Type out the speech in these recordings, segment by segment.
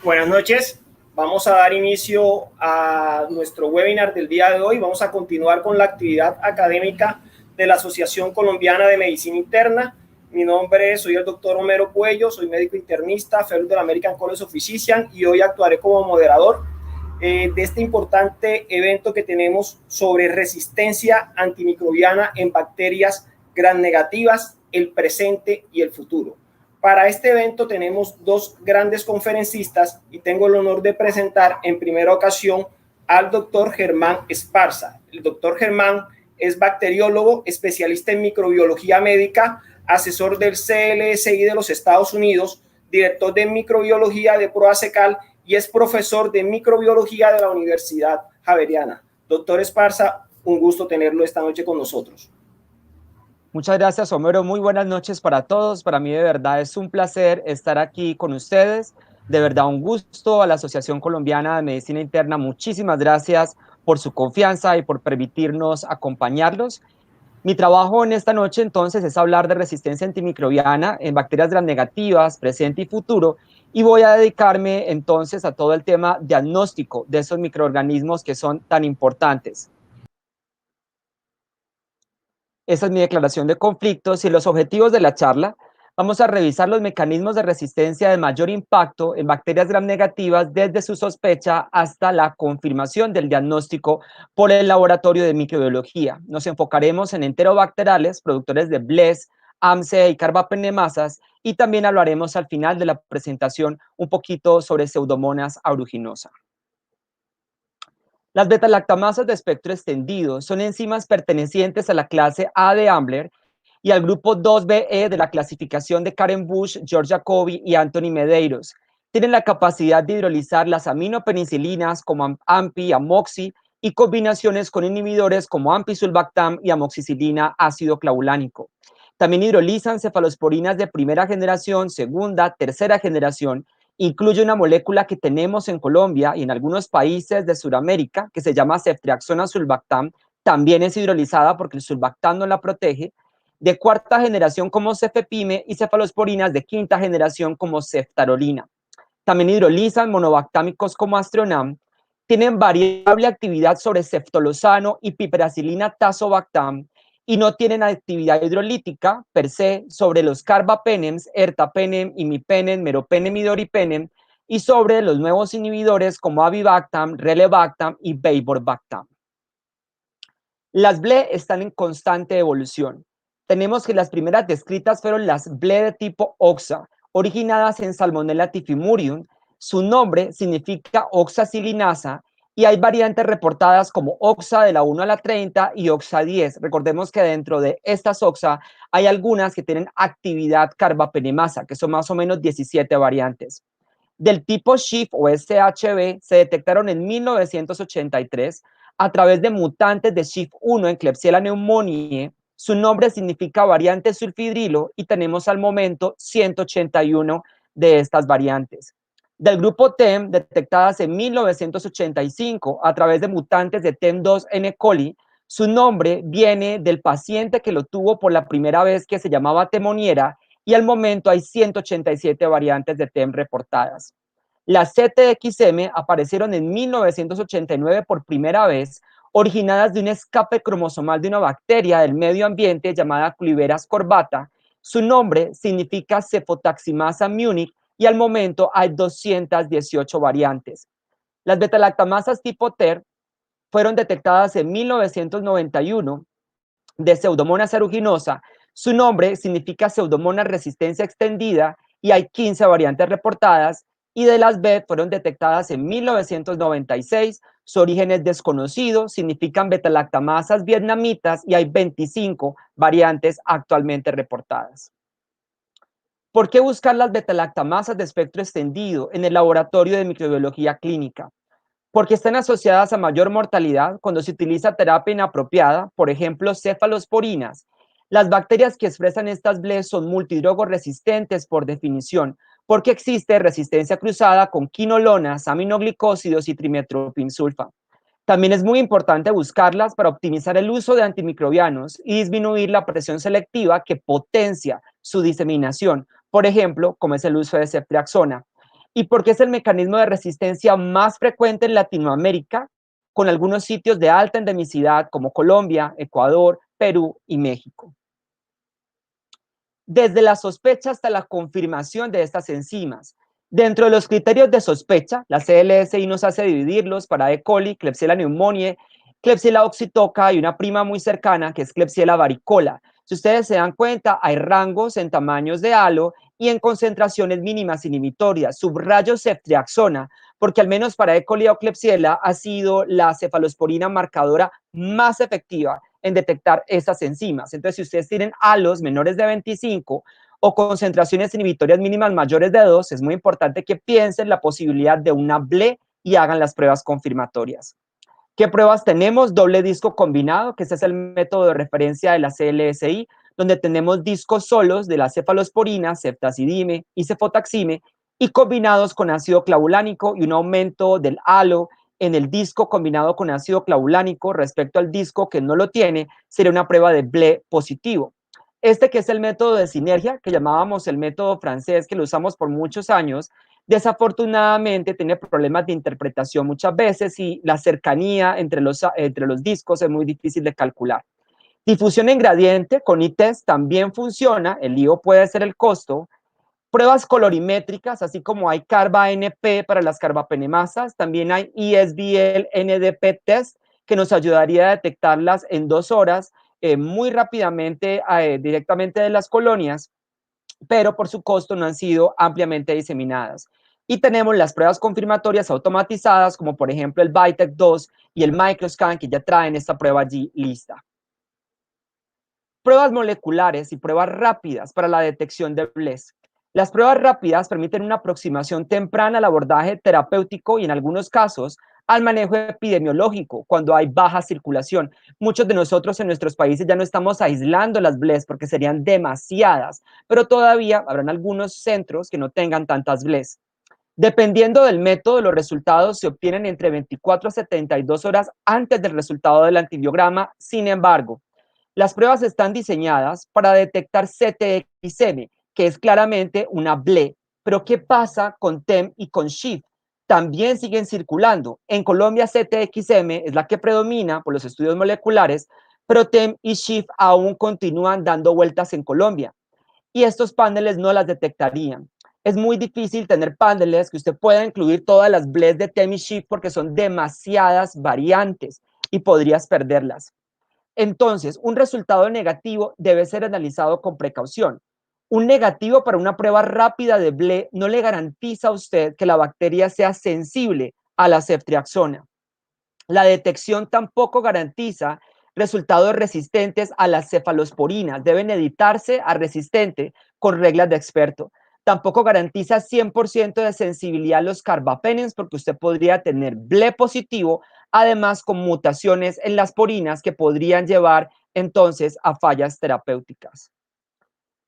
Buenas noches. Vamos a dar inicio a nuestro webinar del día de hoy. Vamos a continuar con la actividad académica de la Asociación Colombiana de Medicina Interna. Soy el doctor Homero Puello, soy médico internista, fellow del American College of Physicians y hoy actuaré como moderador de este importante evento que tenemos sobre resistencia antimicrobiana en bacterias gram negativas, el presente y el futuro. Para este evento tenemos dos grandes conferencistas y tengo el honor de presentar en primera ocasión al doctor Germán Esparza. El doctor Germán es bacteriólogo, especialista en microbiología médica, asesor del CLSI de los Estados Unidos, director de microbiología de ProAsecal y es profesor de microbiología de la Universidad Javeriana. Doctor Esparza, un gusto tenerlo esta noche con nosotros. Muchas gracias, Homero. Muy buenas noches para todos. Para mí de verdad es un placer estar aquí con ustedes. De verdad un gusto. A la Asociación Colombiana de Medicina Interna, muchísimas gracias por su confianza y por permitirnos acompañarlos. Mi trabajo en esta noche entonces es hablar de resistencia antimicrobiana en bacterias gram negativas, presente y futuro, y voy a dedicarme entonces a todo el tema diagnóstico de esos microorganismos que son tan importantes. Esa es mi declaración de conflictos y los objetivos de la charla. Vamos a revisar los mecanismos de resistencia de mayor impacto en bacterias gram negativas desde su sospecha hasta la confirmación del diagnóstico por el laboratorio de microbiología. Nos enfocaremos en enterobacterales, productores de BLES, AMSE y carbapenemasas, y también hablaremos al final de la presentación un poquito sobre Pseudomonas aeruginosa. Las beta-lactamasas de espectro extendido son enzimas pertenecientes a la clase A de Ambler y al grupo 2BE de la clasificación de Karen Bush, George Jacobi y Anthony Medeiros. Tienen la capacidad de hidrolizar las aminopenicilinas como AMPI, amoxi y combinaciones con inhibidores como ampisulbactam y amoxicilina ácido clavulánico. También hidrolizan cefalosporinas de primera generación, segunda, tercera generación. Incluye una molécula que tenemos en Colombia y en algunos países de Sudamérica que se llama ceftriaxona sulbactam, también es hidrolizada porque el sulbactam no la protege, de cuarta generación como cefepime y cefalosporinas de quinta generación como ceftarolina. También hidrolizan monobactámicos como astronam, tienen variable actividad sobre ceftolozano y piperacilina tazobactam y no tienen actividad hidrolítica per se sobre los carbapenems, ertapenem, imipenem, meropenem y doripenem y sobre los nuevos inhibidores como avibactam, relebactam y veiborbactam. Las BLE están en constante evolución. Tenemos que las primeras descritas fueron las BLE de tipo OXA, originadas en Salmonella typhimurium. Su nombre significa oxacilinasa y hay variantes reportadas como OXA de la 1 a la 30 y OXA 10. Recordemos que dentro de estas OXA hay algunas que tienen actividad carbapenemasa, que son más o menos 17 variantes. Del tipo SHIF o SHB se detectaron en 1983 a través de mutantes de SHIF1 en Klebsiella pneumoniae. Su nombre significa variante sulfidrilo y tenemos al momento 181 de estas variantes. Del grupo TEM, detectadas en 1985 a través de mutantes de TEM2 N. coli, su nombre viene del paciente que lo tuvo por la primera vez, que se llamaba temoniera, y al momento hay 187 variantes de TEM reportadas. Las CTXM aparecieron en 1989 por primera vez, originadas de un escape cromosomal de una bacteria del medio ambiente llamada Culiveras corbata. Su nombre significa cefotaximasa Munich y al momento hay 218 variantes. Las betalactamasas tipo TER fueron detectadas en 1991 de Pseudomonas aeruginosa. Su nombre significa Pseudomonas resistencia extendida y hay 15 variantes reportadas, y de las B fueron detectadas en 1996. Su origen es desconocido, significan betalactamasas vietnamitas y hay 25 variantes actualmente reportadas. ¿Por qué buscar las betalactamasas de espectro extendido en el laboratorio de microbiología clínica? Porque están asociadas a mayor mortalidad cuando se utiliza terapia inapropiada, por ejemplo, cefalosporinas. Las bacterias que expresan estas BLES son multidrogoresistentes por definición, porque existe resistencia cruzada con quinolonas, aminoglicósidos y trimetropinsulfa. También es muy importante buscarlas para optimizar el uso de antimicrobianos y disminuir la presión selectiva que potencia su diseminación, por ejemplo, como es el uso de ceftriaxona. y porque es el mecanismo de resistencia más frecuente en Latinoamérica, con algunos sitios de alta endemicidad como Colombia, Ecuador, Perú y México. Desde la sospecha hasta la confirmación de estas enzimas. Dentro de los criterios de sospecha, la CLSI nos hace dividirlos para E. coli, Klebsiella pneumoniae, Klebsiella oxytoca y una prima muy cercana que es Klebsiella varicola. Si ustedes se dan cuenta, hay rangos en tamaños de halo y en concentraciones mínimas inhibitorias. Subrayo ceftriaxona, porque al menos para E. coli o Klebsiella ha sido la cefalosporina marcadora más efectiva en detectar estas enzimas. Entonces, si ustedes tienen halos menores de 25 o concentraciones inhibitorias mínimas mayores de 2, es muy importante que piensen la posibilidad de una BLE y hagan las pruebas confirmatorias. ¿Qué pruebas tenemos? Doble disco combinado, que ese es el método de referencia de la CLSI, donde tenemos discos solos de la cefalosporina, ceftazidime y cefotaxime, y combinados con ácido clavulánico y un aumento del halo en el disco combinado con ácido clavulánico respecto al disco que no lo tiene, sería una prueba de BLE positivo. Este que es el método de sinergia, que llamábamos el método francés, que lo usamos por muchos años, desafortunadamente tiene problemas de interpretación muchas veces y la cercanía entre los discos es muy difícil de calcular. Difusión en gradiente con ITEST también funciona, el lío puede ser el costo. Pruebas colorimétricas, así como hay CARBA-NP para las carbapenemasas, también hay ESBL-NDP test que nos ayudaría a detectarlas en 2 horas muy rápidamente directamente de las colonias, pero por su costo no han sido ampliamente diseminadas. Y tenemos las pruebas confirmatorias automatizadas, como por ejemplo el VITEC 2 y el Microscan, que ya traen esta prueba allí lista. Pruebas moleculares y pruebas rápidas para la detección de BLES. Las pruebas rápidas permiten una aproximación temprana al abordaje terapéutico y en algunos casos al manejo epidemiológico cuando hay baja circulación. Muchos de nosotros en nuestros países ya no estamos aislando las BLES porque serían demasiadas, pero todavía habrán algunos centros que no tengan tantas BLES. Dependiendo del método, los resultados se obtienen entre 24 a 72 horas antes del resultado del antibiograma. Sin embargo, las pruebas están diseñadas para detectar CTXM, que es claramente una BLE. Pero ¿qué pasa con TEM y con SHIF? También siguen circulando. En Colombia CTXM es la que predomina por los estudios moleculares, pero TEM y SHIF aún continúan dando vueltas en Colombia. Y estos paneles no las detectarían. Es muy difícil tener paneles que usted pueda incluir todas las BLEs de TEM y SHIF porque son demasiadas variantes y podrías perderlas. Entonces, un resultado negativo debe ser analizado con precaución. Un negativo para una prueba rápida de BLE no le garantiza a usted que la bacteria sea sensible a la ceftriaxona. La detección tampoco garantiza resultados resistentes a las cefalosporinas. Deben editarse a resistente con reglas de experto. Tampoco garantiza 100% de sensibilidad a los carbapenems porque usted podría tener BLE positivo, además con mutaciones en las porinas que podrían llevar entonces a fallas terapéuticas.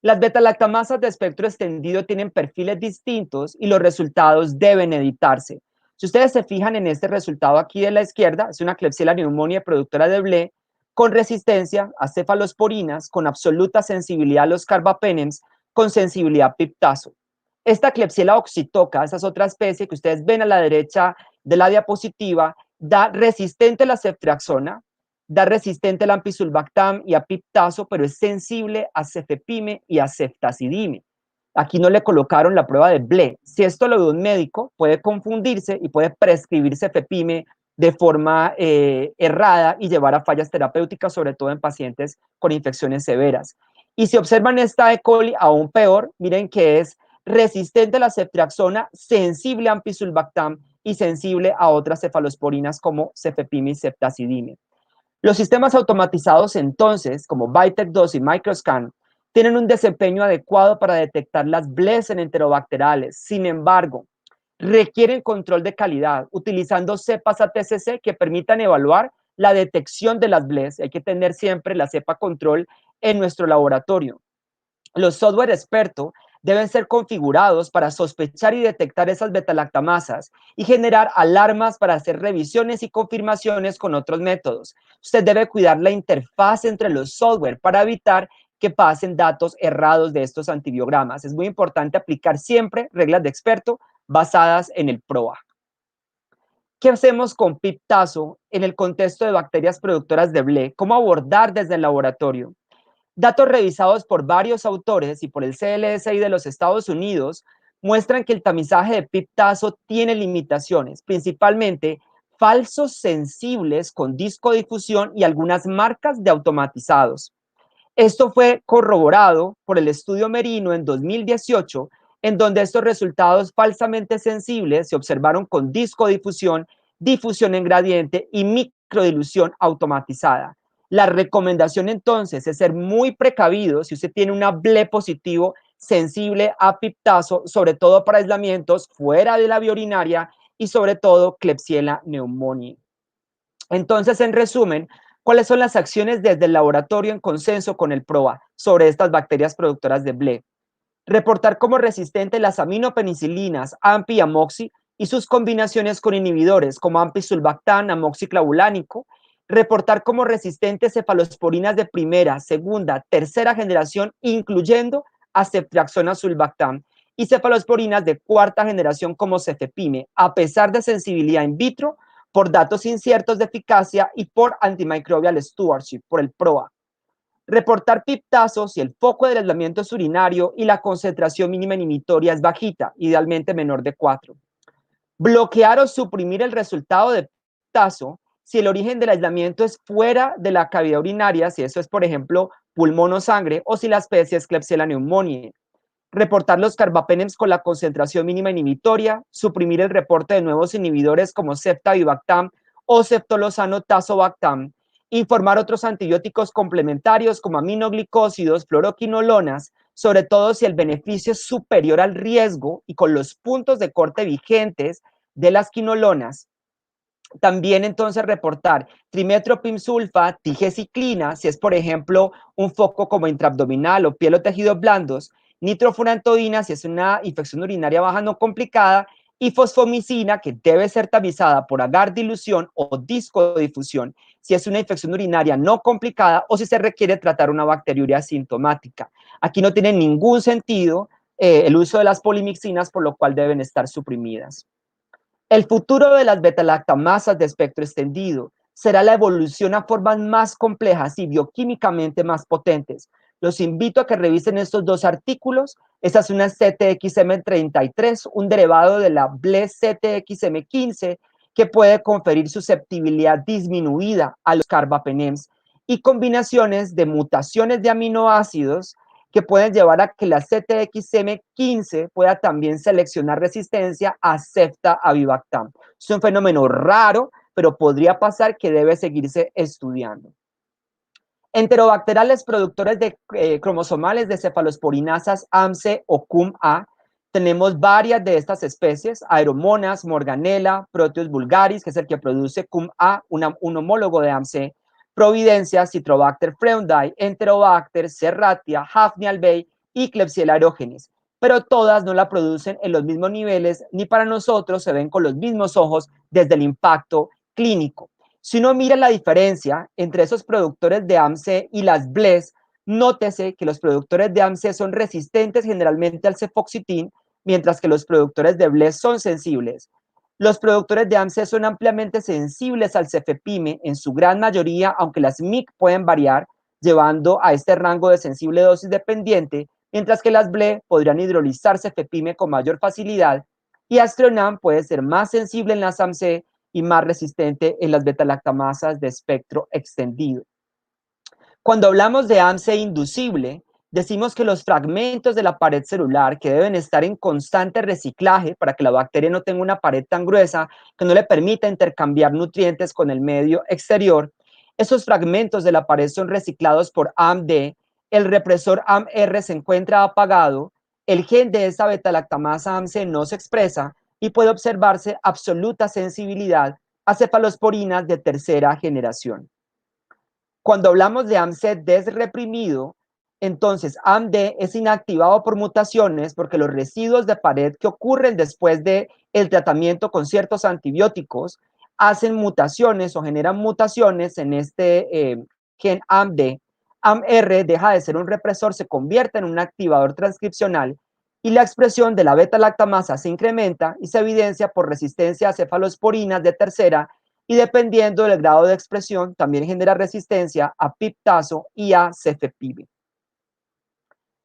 Las beta-lactamasas de espectro extendido tienen perfiles distintos y los resultados deben editarse. Si ustedes se fijan en este resultado aquí de la izquierda, es una Klebsiella pneumoniae productora de BLE con resistencia a cefalosporinas, con absoluta sensibilidad a los carbapenems, con sensibilidad a piptazo. Esta Klebsiella oxytoca, esa es otra especie que ustedes ven a la derecha de la diapositiva, da resistente a la ceftriaxona, da resistente al ampicsulbactam y a piptazo, pero es sensible a cefepime y a ceftazidime. Aquí no le colocaron la prueba de BLE. Si esto lo ve un médico, puede confundirse y puede prescribir cefepime de forma errada y llevar a fallas terapéuticas, sobre todo en pacientes con infecciones severas. Y si observan esta E. coli, aún peor, miren que es resistente a la ceftriaxona, sensible a ampicsulbactam y sensible a otras cefalosporinas como cefepime y ceftazidime. Los sistemas automatizados entonces, como VITEC 2 y Microscan, tienen un desempeño adecuado para detectar las BLEs en enterobacterales. Sin embargo, requieren control de calidad utilizando cepas ATCC que permitan evaluar la detección de las BLEs. Hay que tener siempre la cepa control en nuestro laboratorio. Los software expertos deben ser configurados para sospechar y detectar esas beta-lactamasas y generar alarmas para hacer revisiones y confirmaciones con otros métodos. Usted debe cuidar la interfaz entre los software para evitar que pasen datos errados de estos antibiogramas. Es muy importante aplicar siempre reglas de experto basadas en el PROA. ¿Qué hacemos con pip-tazo en el contexto de bacterias productoras de BLE? ¿Cómo abordar desde el laboratorio? Datos revisados por varios autores y por el CLSI de los Estados Unidos muestran que el tamizaje de pip-tazo tiene limitaciones, principalmente falsos sensibles con discodifusión y algunas marcas de automatizados. Esto fue corroborado por el estudio Merino en 2018, en donde estos resultados falsamente sensibles se observaron con discodifusión, difusión en gradiente y microdilución automatizada. La recomendación entonces es ser muy precavido si usted tiene una BLE positivo sensible a pip-tazo, sobre todo para aislamientos fuera de la vía urinaria y sobre todo Klebsiella pneumoniae. Entonces, en resumen, ¿cuáles son las acciones desde el laboratorio en consenso con el PROA sobre estas bacterias productoras de BLE? Reportar como resistentes las aminopenicilinas AMPI y amoxi y sus combinaciones con inhibidores como AMPI-sulbactam, amoxiclavulánico. Reportar como resistentes cefalosporinas de primera, segunda, tercera generación, incluyendo a ceftriaxona sulbactam, y cefalosporinas de cuarta generación como cefepime, a pesar de sensibilidad in vitro, por datos inciertos de eficacia y por antimicrobial stewardship, por el PROA. Reportar pip-tazo si el foco del aislamiento es urinario y la concentración mínima inhibitoria es bajita, idealmente menor de 4. Bloquear o suprimir el resultado de pip-tazo si el origen del aislamiento es fuera de la cavidad urinaria, si eso es, por ejemplo, pulmón o sangre, o si la especie es Klebsiella pneumoniae. Reportar los carbapenems con la concentración mínima inhibitoria, suprimir el reporte de nuevos inhibidores como ceftavibactam o ceftolozano tazobactam, informar otros antibióticos complementarios como aminoglicósidos, fluoroquinolonas, sobre todo si el beneficio es superior al riesgo y con los puntos de corte vigentes de las quinolonas. También entonces reportar trimetoprim-sulfa, tigeciclina, si es por ejemplo un foco como intraabdominal o piel o tejidos blandos, nitrofurantoína, si es una infección urinaria baja no complicada, y fosfomicina, que debe ser tamizada por agar dilución o discodifusión, si es una infección urinaria no complicada o si se requiere tratar una bacteriuria asintomática. Aquí no tiene ningún sentido el uso de las polimixinas, por lo cual deben estar suprimidas. El futuro de las beta-lactamasas de espectro extendido será la evolución a formas más complejas y bioquímicamente más potentes. Los invito a que revisen estos dos artículos. Esta es una CTXM33, un derivado de la BLE CTXM15 que puede conferir susceptibilidad disminuida a los carbapenems y combinaciones de mutaciones de aminoácidos que pueden llevar a que la CTXM15 pueda también seleccionar resistencia a ceftavibactam. Es un fenómeno raro, pero podría pasar, que debe seguirse estudiando. Enterobacteriales productores de cromosomales de cefalosporinasas AMSE o CUM-A. Tenemos varias de estas especies: Aeromonas, Morganella, Proteus vulgaris, que es el que produce CUM-A, un homólogo de AMSE, Providencia, Citrobacter freundii, Enterobacter, Serratia, Hafnia albei y Klebsiella aerogenes. Pero todas no la producen en los mismos niveles, ni para nosotros se ven con los mismos ojos desde el impacto clínico. Si uno mira la diferencia entre esos productores de AMSE y las BLES, nótese que los productores de AMSE son resistentes generalmente al cefoxitin, mientras que los productores de BLES son sensibles. Los productores de AMSE son ampliamente sensibles al cefepime en su gran mayoría, aunque las MIC pueden variar, llevando a este rango de sensible dosis dependiente, mientras que las BLE podrían hidrolizar cefepime con mayor facilidad, y Astronam puede ser más sensible en las AMSE y más resistente en las beta-lactamasas de espectro extendido. Cuando hablamos de AMSE inducible, decimos que los fragmentos de la pared celular, que deben estar en constante reciclaje para que la bacteria no tenga una pared tan gruesa que no le permita intercambiar nutrientes con el medio exterior, esos fragmentos de la pared son reciclados por AMD, el represor AMR se encuentra apagado, el gen de esa beta-lactamasa AMSE no se expresa y puede observarse absoluta sensibilidad a cefalosporinas de tercera generación. Cuando hablamos de AMSE desreprimido, entonces AMD es inactivado por mutaciones porque los residuos de pared que ocurren después del tratamiento con ciertos antibióticos hacen mutaciones o generan mutaciones en este gen AMD. AMR deja de ser un represor, se convierte en un activador transcripcional y la expresión de la beta-lactamasa se incrementa y se evidencia por resistencia a cefalosporinas de tercera y dependiendo del grado de expresión también genera resistencia a piptazo y a cefepime.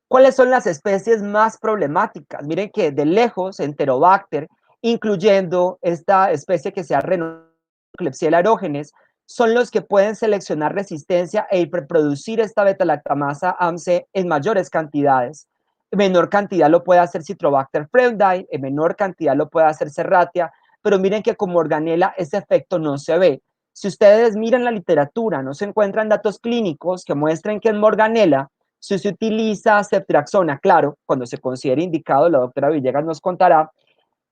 ¿Cuáles son las especies más problemáticas? Miren que de lejos Enterobacter, incluyendo esta especie que se llama Klebsiella aerogenes, son los que pueden seleccionar resistencia e hiperproducir esta beta-lactamasa AMC en mayores cantidades. En menor cantidad lo puede hacer Citrobacter freundii, en menor cantidad lo puede hacer Serratia, pero miren que con Morganella ese efecto no se ve. Si ustedes miran la literatura, no se encuentran datos clínicos que muestren que en Morganella, si se utiliza ceftriaxona, claro, cuando se considere indicado, la doctora Villegas nos contará,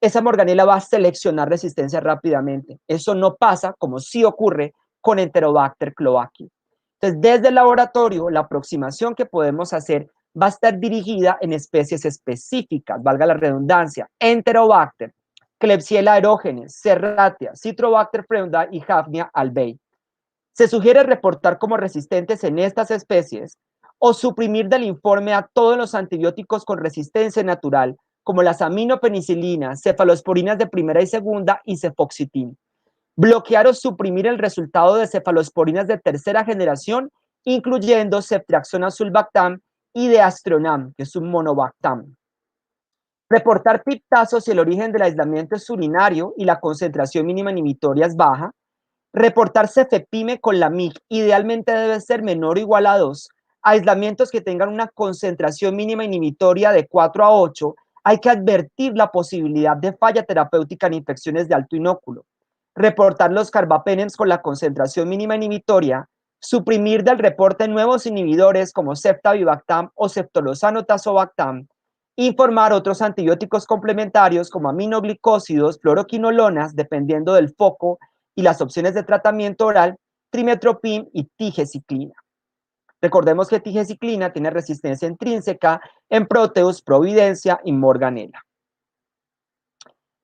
esa Morganella va a seleccionar resistencia rápidamente. Eso no pasa, como sí ocurre, con Enterobacter cloaci. Entonces, desde el laboratorio, la aproximación que podemos hacer va a estar dirigida en especies específicas, valga la redundancia, Enterobacter, Klebsiella aerogenes, Serratia, Citrobacter freundii y Hafnia albei. Se sugiere reportar como resistentes en estas especies o suprimir del informe a todos los antibióticos con resistencia natural, como las aminopenicilinas, cefalosporinas de primera y segunda y cefoxitin. Bloquear o suprimir el resultado de cefalosporinas de tercera generación, incluyendo ceftriaxona sulbactam y de Astronam, que es un monobactam. Reportar piptazo si el origen del aislamiento es urinario y la concentración mínima inhibitoria es baja. Reportar cefepime con la MIG idealmente debe ser menor o igual a 2. Aislamientos que tengan una concentración mínima inhibitoria de 4 a 8, hay que advertir la posibilidad de falla terapéutica en infecciones de alto inóculo. Reportar los carbapenems con la concentración mínima inhibitoria, suprimir del reporte nuevos inhibidores como ceftavibactam o ceftolozano tazobactam, informar otros antibióticos complementarios como aminoglicósidos, fluoroquinolonas, dependiendo del foco y las opciones de tratamiento oral, trimetoprim y tigeciclina. Recordemos que tigeciclina tiene resistencia intrínseca en Proteus, Providencia y Morganella.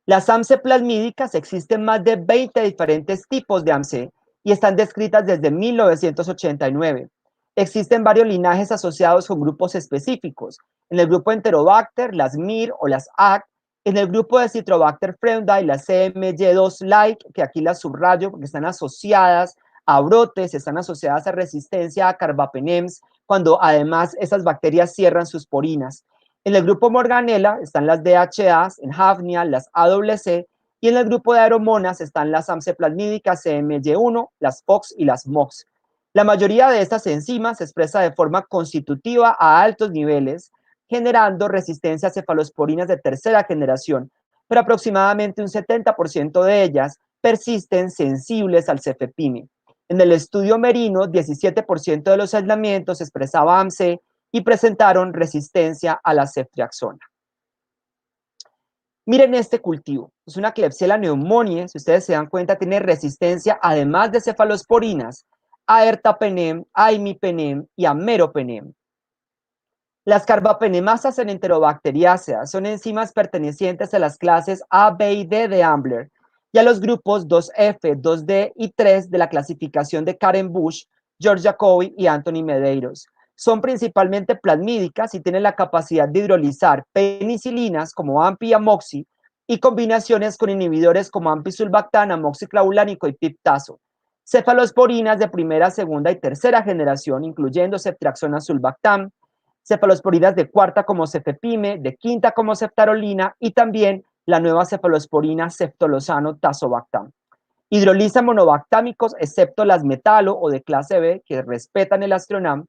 Las AMC plasmídicas existen más de 20 diferentes tipos de AMC y están descritas desde 1989. Existen varios linajes asociados con grupos específicos. En el grupo Enterobacter, las MIR o las AC. En el grupo de Citrobacter freundii, las CMY2-like, que aquí las subrayo porque están asociadas a brotes, están asociadas a resistencia a carbapenems, cuando además esas bacterias cierran sus porinas. En el grupo Morganella están las DHAs, en Hafnia, las AWC, y en el grupo de aeromonas están las AMC plasmídicas CMY1, las FOX y las MOX. La mayoría de estas enzimas se expresa de forma constitutiva a altos niveles, generando resistencia a cefalosporinas de tercera generación, pero aproximadamente un 70% de ellas persisten sensibles al cefepime. En el estudio Merino, 17% de los aislamientos expresaba AMC y presentaron resistencia a la ceftriaxona. Miren este cultivo, es una Klebsiella pneumoniae, si ustedes se dan cuenta, tiene resistencia, además de cefalosporinas, a ertapenem, a imipenem y a meropenem. Las carbapenemasas en Enterobacteriaceae son enzimas pertenecientes a las clases A, B y D de Ambler y a los grupos 2F, 2D y 3 de la clasificación de Karen Bush, George Jacobi y Anthony Medeiros. Son principalmente plasmídicas y tienen la capacidad de hidrolizar penicilinas como AMPI y amoxi y combinaciones con inhibidores como ampicsulbactam, amoxiclavulánico y piptazo. Cefalosporinas de primera, segunda y tercera generación, incluyendo ceftriaxona sulbactam, cefalosporinas de cuarta como cefepime, de quinta como ceftarolina y también la nueva cefalosporina ceftolozano tazobactam. Hidroliza monobactámicos excepto las metalo o de clase B que respetan el Astronam.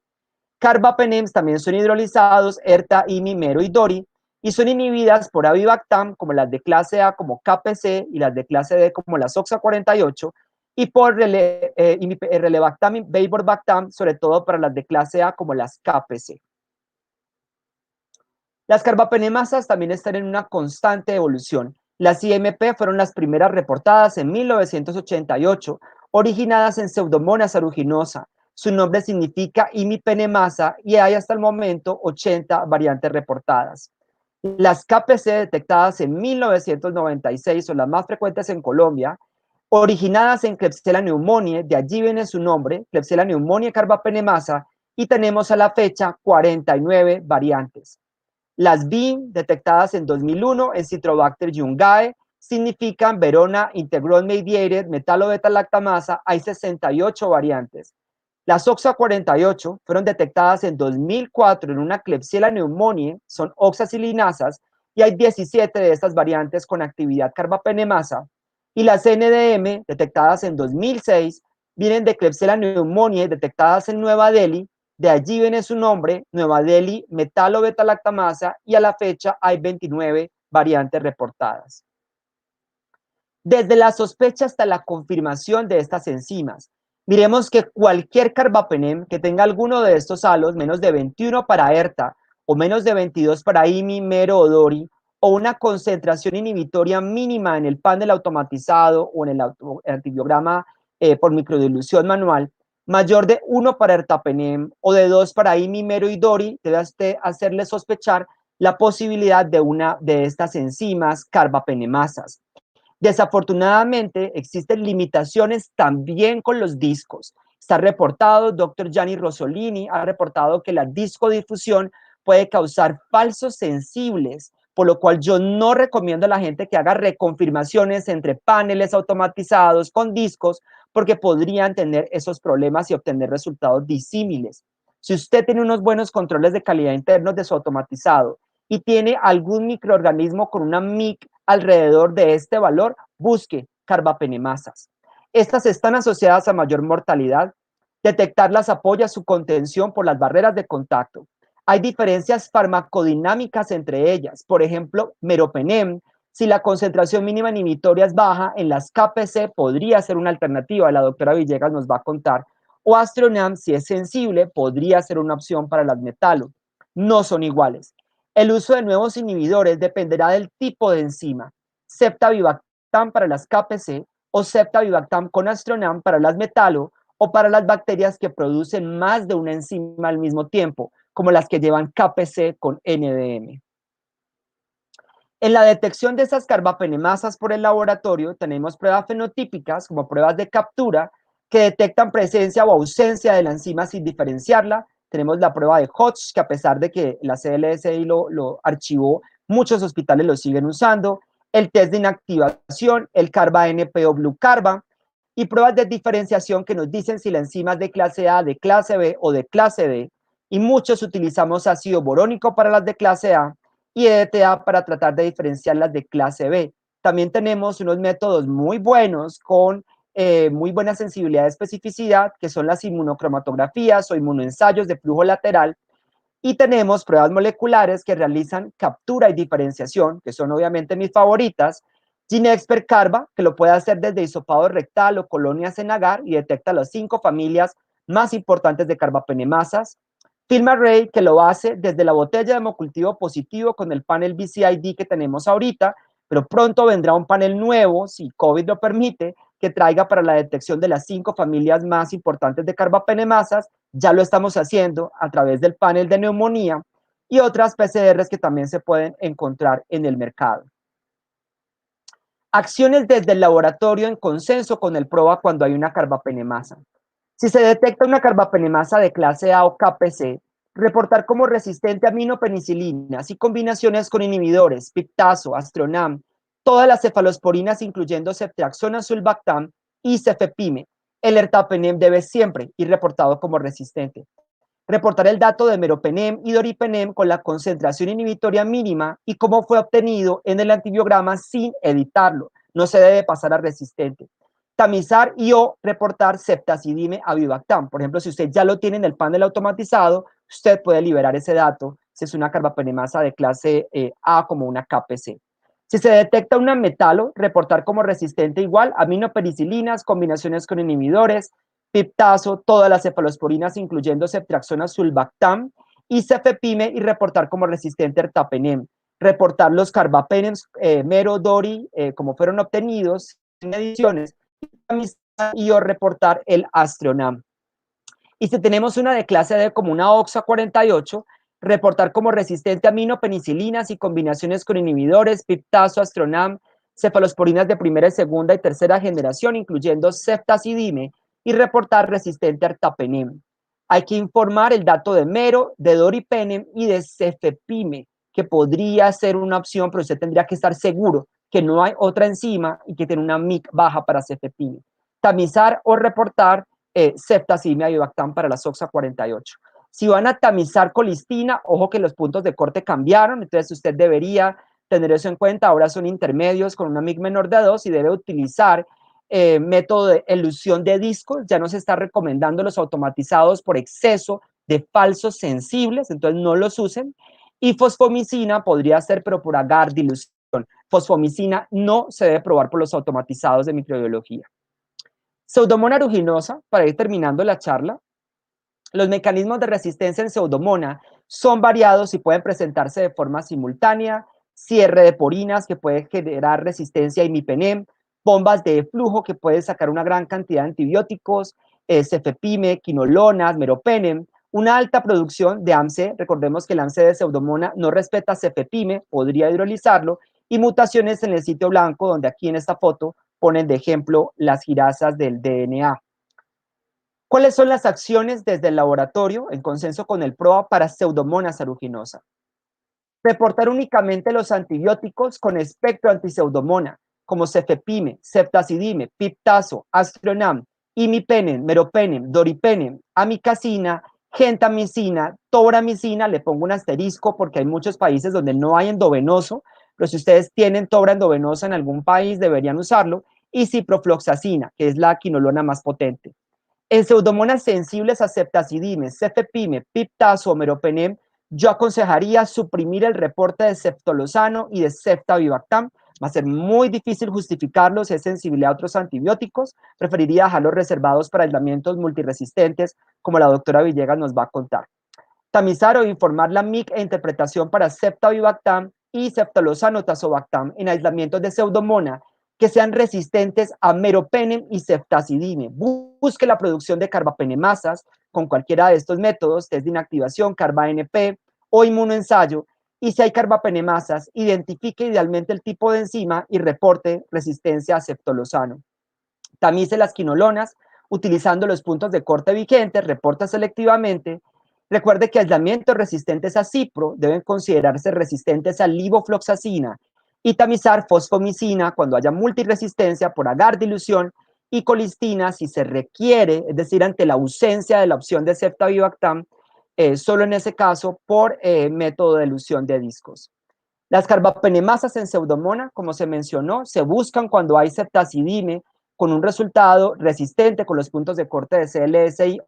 Carbapenems también son hidrolizados, ERTA, IMI, MERO y DORI, y son inhibidas por avibactam como las de clase A como KPC y las de clase D como las OXA48 y por relebactam y vaporbactam, sobre todo para las de clase A como las KPC. Las carbapenemasas también están en una constante evolución. Las IMP fueron las primeras reportadas en 1988, originadas en Pseudomonas aeruginosa. Su nombre significa imipenemasa y hay hasta el momento 80 variantes reportadas. Las KPC detectadas en 1996 son las más frecuentes en Colombia, originadas en Klebsiella pneumoniae, de allí viene su nombre, Klebsiella pneumoniae carbapenemasa, y tenemos a la fecha 49 variantes. Las BIM, detectadas en 2001 en Citrobacter yungae, significan Verona Integron Mediated Metallo-beta-lactamasa. Hay 68 variantes. Las OXA48 fueron detectadas en 2004 en una Klebsiella pneumoniae, son oxacilinasas, y hay 17 de estas variantes con actividad carbapenemasa. Y las NDM, detectadas en 2006, vienen de Klebsiella pneumoniae, detectadas en Nueva Delhi. De allí viene su nombre, Nueva Delhi metalo-beta-lactamasa, y a la fecha hay 29 variantes reportadas. Desde la sospecha hasta la confirmación de estas enzimas, miremos que cualquier carbapenem que tenga alguno de estos halos, menos de 21 para ERTA o menos de 22 para IMI, MERO o DORI, o una concentración inhibitoria mínima en el panel automatizado o en el antibiograma por microdilución manual, mayor de 1 para ertapenem o de 2 para IMI, MERO y DORI, debe hacerle sospechar la posibilidad de una de estas enzimas carbapenemasas. Desafortunadamente, existen limitaciones también con los discos. Está reportado, doctor Gianni Rosolini ha reportado que la discodifusión puede causar falsos sensibles, por lo cual yo no recomiendo a la gente que haga reconfirmaciones entre paneles automatizados con discos, porque podrían tener esos problemas y obtener resultados disímiles. Si usted tiene unos buenos controles de calidad internos de su automatizado y tiene algún microorganismo con una MIC alrededor de este valor, busque carbapenemasas. Estas están asociadas a mayor mortalidad. Detectarlas apoya su contención por las barreras de contacto. Hay diferencias farmacodinámicas entre ellas. Por ejemplo, meropenem, si la concentración mínima inhibitoria es baja, en las KPC podría ser una alternativa, la doctora Villegas nos va a contar. O Astronam, si es sensible, podría ser una opción para las metalo. No son iguales. El uso de nuevos inhibidores dependerá del tipo de enzima. Ceftavibactam para las KPC o ceftavibactam con Astronam para las metalo o para las bacterias que producen más de una enzima al mismo tiempo, como las que llevan KPC con NDM. En la detección de esas carbapenemasas por el laboratorio tenemos pruebas fenotípicas como pruebas de captura que detectan presencia o ausencia de la enzima sin diferenciarla. Tenemos la prueba de Hodge, que a pesar de que la CLSI lo archivó, muchos hospitales lo siguen usando. El test de inactivación, el CARBA-NP o BlueCarba, y pruebas de diferenciación que nos dicen si la enzima es de clase A, de clase B o de clase D. Y muchos utilizamos ácido borónico para las de clase A y EDTA para tratar de diferenciar las de clase B. También tenemos unos métodos muy buenos con muy buena sensibilidad de especificidad, que son las inmunocromatografías o inmunoensayos de flujo lateral, y tenemos pruebas moleculares que realizan captura y diferenciación, que son obviamente mis favoritas. GeneXpert Carba, que lo puede hacer desde hisopado rectal o colonias en agar y detecta las 5 familias más importantes de carbapenemasas. FilmArray, que lo hace desde la botella de hemocultivo positivo con el panel BCID que tenemos ahorita, pero pronto vendrá un panel nuevo, si COVID lo permite, que traiga para la detección de las 5 familias más importantes de carbapenemasas. Ya lo estamos haciendo a través del panel de neumonía y otras PCRs que también se pueden encontrar en el mercado. Acciones desde el laboratorio en consenso con el PROA cuando hay una carbapenemasa. Si se detecta una carbapenemasa de clase A o KPC, reportar como resistente a aminopenicilinas y combinaciones con inhibidores, piptazo, Astronam, todas las cefalosporinas incluyendo ceftriaxona, sulbactam y cefepime. El ertapenem debe siempre ir reportado como resistente. Reportar el dato de meropenem y doripenem con la concentración inhibitoria mínima y cómo fue obtenido en el antibiograma sin editarlo. No se debe pasar a resistente. Tamizar y o reportar ceftazidime avibactam. Por ejemplo, si usted ya lo tiene en el panel automatizado, usted puede liberar ese dato si es una carbapenemasa de clase A como una KPC. Si se detecta una metalo, reportar como resistente igual aminopenicilinas, combinaciones con inhibidores, piptazo, todas las cefalosporinas, incluyendo ceftriaxona, sulbactam y cefepime, y reportar como resistente ertapenem. Reportar los carbapenems, mero, dori, como fueron obtenidos sin ediciones, y o reportar el Astronam. Y si tenemos una de clase D como una OXA48, reportar como resistente a aminopenicilinas y combinaciones con inhibidores, piptazo, Astronam, cefalosporinas de primera, segunda y tercera generación, incluyendo ceftazidime, y reportar resistente a ertapenem. Hay que informar el dato de mero, de doripenem y de cefepime, que podría ser una opción, pero usted tendría que estar seguro que no hay otra enzima y que tiene una MIC baja para cefepime. Tamizar o reportar ceftazidime avibactam para la SOXA 48. Si van a tamizar colistina, ojo que los puntos de corte cambiaron, entonces usted debería tener eso en cuenta. Ahora son intermedios con una MIC menor de 2 y debe utilizar método de elusión de discos. Ya no se está recomendando los automatizados por exceso de falsos sensibles, entonces no los usen. Y fosfomicina podría ser, pero por agar dilución. Fosfomicina no se debe probar por los automatizados de microbiología. Pseudomonas aeruginosa, para ir terminando la charla. Los mecanismos de resistencia en Pseudomonas son variados y pueden presentarse de forma simultánea: cierre de porinas que puede generar resistencia a imipenem, bombas de flujo que pueden sacar una gran cantidad de antibióticos, cefepime, quinolonas, meropenem, una alta producción de AMC. Recordemos que el AMC de Pseudomonas no respeta cefepime, podría hidrolizarlo, y mutaciones en el sitio blanco, donde aquí en esta foto ponen de ejemplo las girasas del DNA. ¿Cuáles son las acciones desde el laboratorio, en consenso con el PROA, para Pseudomonas aeruginosa? Reportar únicamente los antibióticos con espectro antiseudomona, como cefepime, ceftazidime, piptazo, astronam, imipenem, meropenem, doripenem, amicacina, gentamicina, tobramicina. Le pongo un asterisco porque hay muchos países donde no hay endovenoso, pero si ustedes tienen tobra endovenosa en algún país deberían usarlo, y ciprofloxacina, que es la quinolona más potente. En Pseudomonas sensibles a ceftazidime, cefepime, piptazo o meropenem, yo aconsejaría suprimir el reporte de ceftolozano y de ceftavibactam. Va a ser muy difícil justificarlos, es sensibilidad a otros antibióticos. Preferiría dejarlos reservados para aislamientos multiresistentes, como la doctora Villegas nos va a contar. Tamizar o informar la MIC e interpretación para ceftavibactam y ceftolozano tazobactam en aislamientos de Pseudomonas que sean resistentes a meropenem y ceftazidime. Busque la producción de carbapenemasas con cualquiera de estos métodos, test de inactivación, carba-NP o inmunoensayo, y si hay carbapenemasas, identifique idealmente el tipo de enzima y reporte resistencia a ceftolozano. Tamice las quinolonas utilizando los puntos de corte vigentes, reporta selectivamente. Recuerde que aislamientos resistentes a cipro deben considerarse resistentes a levofloxacina, y tamizar fosfomicina cuando haya multiresistencia por agar dilución, y colistina si se requiere, es decir, ante la ausencia de la opción de ceftavibactam, solo en ese caso por método de elusión de discos. Las carbapenemasas en Pseudomonas, como se mencionó, se buscan cuando hay ceftazidime con un resultado resistente con los puntos de corte de CLSI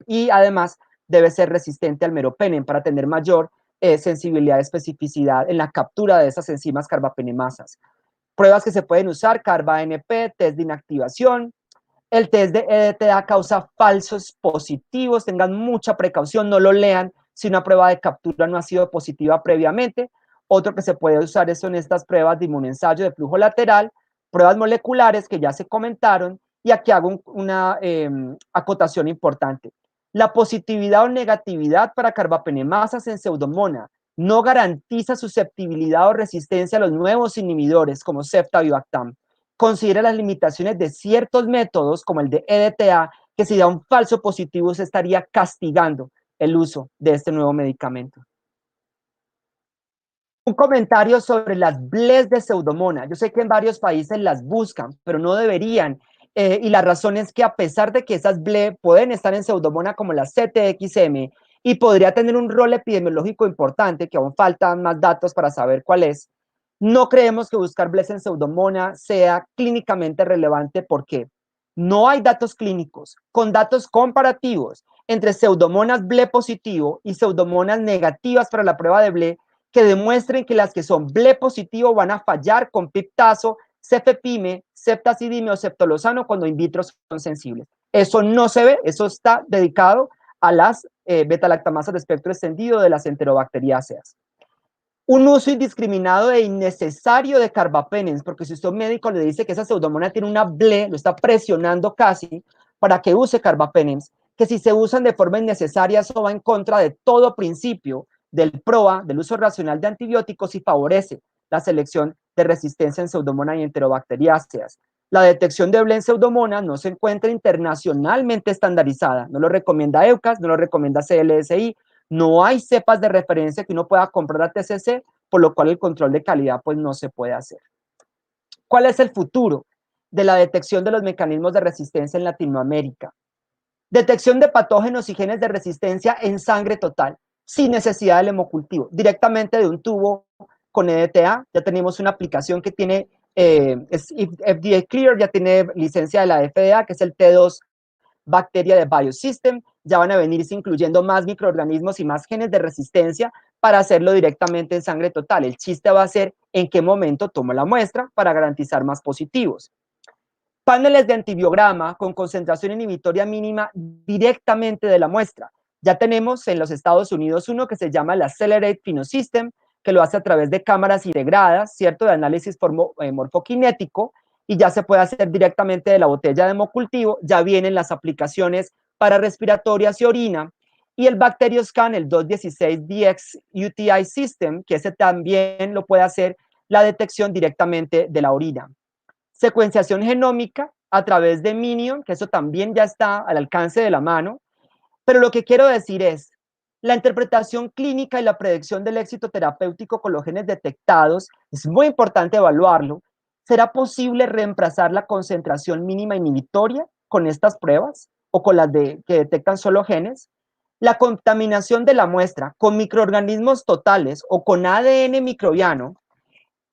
y además debe ser resistente al meropenem para tener mayor sensibilidad y especificidad en la captura de esas enzimas carbapenemasas. Pruebas que se pueden usar: carba-NP, test de inactivación. El test de EDTA causa falsos positivos, tengan mucha precaución, no lo lean si una prueba de captura no ha sido positiva previamente. Otro que se puede usar son estas pruebas de inmunoensayo de flujo lateral, pruebas moleculares que ya se comentaron, y aquí hago una acotación importante. La positividad o negatividad para carbapenemasas en Pseudomonas no garantiza susceptibilidad o resistencia a los nuevos inhibidores como ceftavibactam. Considera las limitaciones de ciertos métodos como el de EDTA, que si da un falso positivo se estaría castigando el uso de este nuevo medicamento. Un comentario sobre las BLES de Pseudomonas. Yo sé que en varios países las buscan, pero no deberían. Y la razón es que a pesar de que esas BLE pueden estar en Pseudomonas como la CTXM y podría tener un rol epidemiológico importante, que aún faltan más datos para saber cuál es, no creemos que buscar BLES en Pseudomonas sea clínicamente relevante. ¿Por qué? No hay datos clínicos con datos comparativos entre Pseudomonas BLE positivo y Pseudomonas negativas para la prueba de BLE que demuestren que las que son BLE positivo van a fallar con piptazo, cefepime, ceftazidime o ceftolozano cuando in vitro son sensibles. Eso no se ve, eso está dedicado a las beta-lactamasas de espectro extendido de las enterobacteriáceas. Un uso indiscriminado e innecesario de carbapenems, porque si usted un médico le dice que esa Pseudomonas tiene una BLE, lo está presionando casi para que use carbapenems, que si se usan de forma innecesaria, eso va en contra de todo principio del PROA, del uso racional de antibióticos, y favorece la selección de resistencia en Pseudomonas y enterobacteriáceas. La detección de BLE en Pseudomonas no se encuentra internacionalmente estandarizada, no lo recomienda EUCAS, no lo recomienda CLSI, no hay cepas de referencia que uno pueda comprar a TCC por lo cual el control de calidad pues no se puede hacer. ¿Cuál es el futuro de la detección de los mecanismos de resistencia en Latinoamérica? Detección de patógenos y genes de resistencia en sangre total, sin necesidad del hemocultivo, directamente de un tubo con EDTA. Ya tenemos una aplicación que tiene, es FDA Clear, ya tiene licencia de la FDA, que es el T2 bacteria de Biosystem. Ya van a venirse incluyendo más microorganismos y más genes de resistencia para hacerlo directamente en sangre total. El chiste va a ser en qué momento tomo la muestra para garantizar más positivos. Paneles de antibiograma con concentración inhibitoria mínima directamente de la muestra. Ya tenemos en los Estados Unidos uno que se llama el Accelerate PhenoSystem, que lo hace a través de cámaras integradas, ¿cierto?, de análisis morfokinético, y ya se puede hacer directamente de la botella de hemocultivo. Ya vienen las aplicaciones para respiratorias y orina, y el BacteriosCan, el 216DX UTI System, que ese también lo puede hacer la detección directamente de la orina. Secuenciación genómica a través de Minion, que eso también ya está al alcance de la mano, pero lo que quiero decir es, la interpretación clínica y la predicción del éxito terapéutico con los genes detectados, es muy importante evaluarlo. ¿Será posible reemplazar la concentración mínima inhibitoria con estas pruebas o con las que detectan solo genes? La contaminación de la muestra con microorganismos totales o con ADN microbiano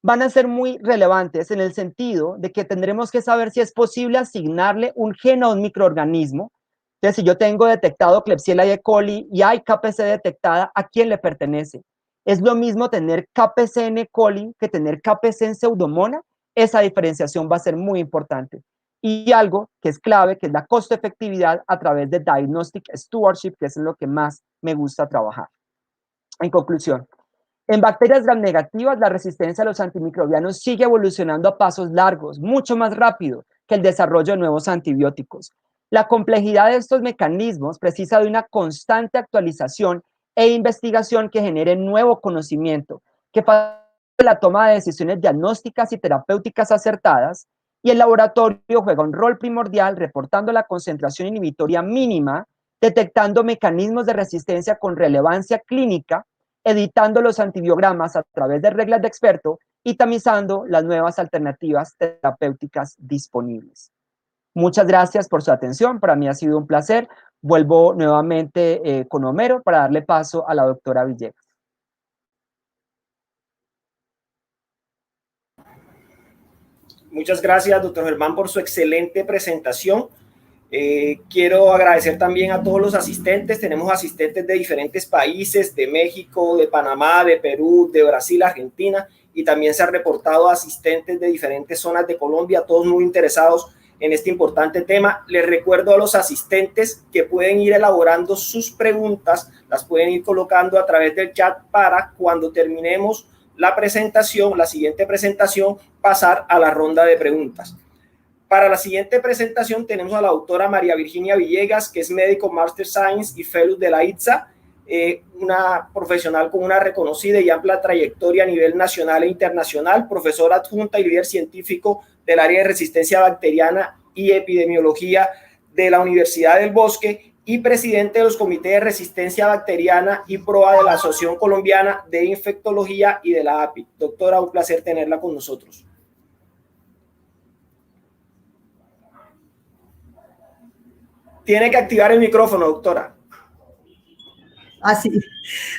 van a ser muy relevantes en el sentido de que tendremos que saber si es posible asignarle un gen a un microorganismo. Entonces, si yo tengo detectado Klebsiella y E. coli y hay KPC detectada, ¿a quién le pertenece? Es lo mismo tener KPC en E. coli que tener KPC en Pseudomonas. Esa diferenciación va a ser muy importante. Y algo que es clave, que es la costo-efectividad a través de Diagnostic Stewardship, que es lo que más me gusta trabajar. En conclusión, en bacterias gram negativas, la resistencia a los antimicrobianos sigue evolucionando a pasos largos, mucho más rápido que el desarrollo de nuevos antibióticos. La complejidad de estos mecanismos precisa de una constante actualización e investigación que genere nuevo conocimiento, que facilite la toma de decisiones diagnósticas y terapéuticas acertadas, y el laboratorio juega un rol primordial reportando la concentración inhibitoria mínima, detectando mecanismos de resistencia con relevancia clínica, editando los antibiogramas a través de reglas de experto y tamizando las nuevas alternativas terapéuticas disponibles. Muchas gracias por su atención. Para mí ha sido un placer. Vuelvo nuevamente con Homero para darle paso a la doctora Villegas. Muchas gracias, doctor Germán, por su excelente presentación. Quiero agradecer también a todos los asistentes. Tenemos asistentes de diferentes países, de México, de Panamá, de Perú, de Brasil, Argentina, y también se han reportado asistentes de diferentes zonas de Colombia, todos muy interesados en este importante tema. Les recuerdo a los asistentes que pueden ir elaborando sus preguntas, las pueden ir colocando a través del chat para cuando terminemos la presentación, la siguiente presentación, pasar a la ronda de preguntas. Para la siguiente presentación tenemos a la doctora María Virginia Villegas, que es médico Master Science y Fellow de la ITSA, una profesional con una reconocida y amplia trayectoria a nivel nacional e internacional, profesora adjunta y líder científico del área de resistencia bacteriana y epidemiología de la Universidad del Bosque y presidente de los comités de resistencia bacteriana y PROA de la Asociación Colombiana de Infectología y de la API. Doctora, un placer tenerla con nosotros. Tiene que activar el micrófono, doctora. Así.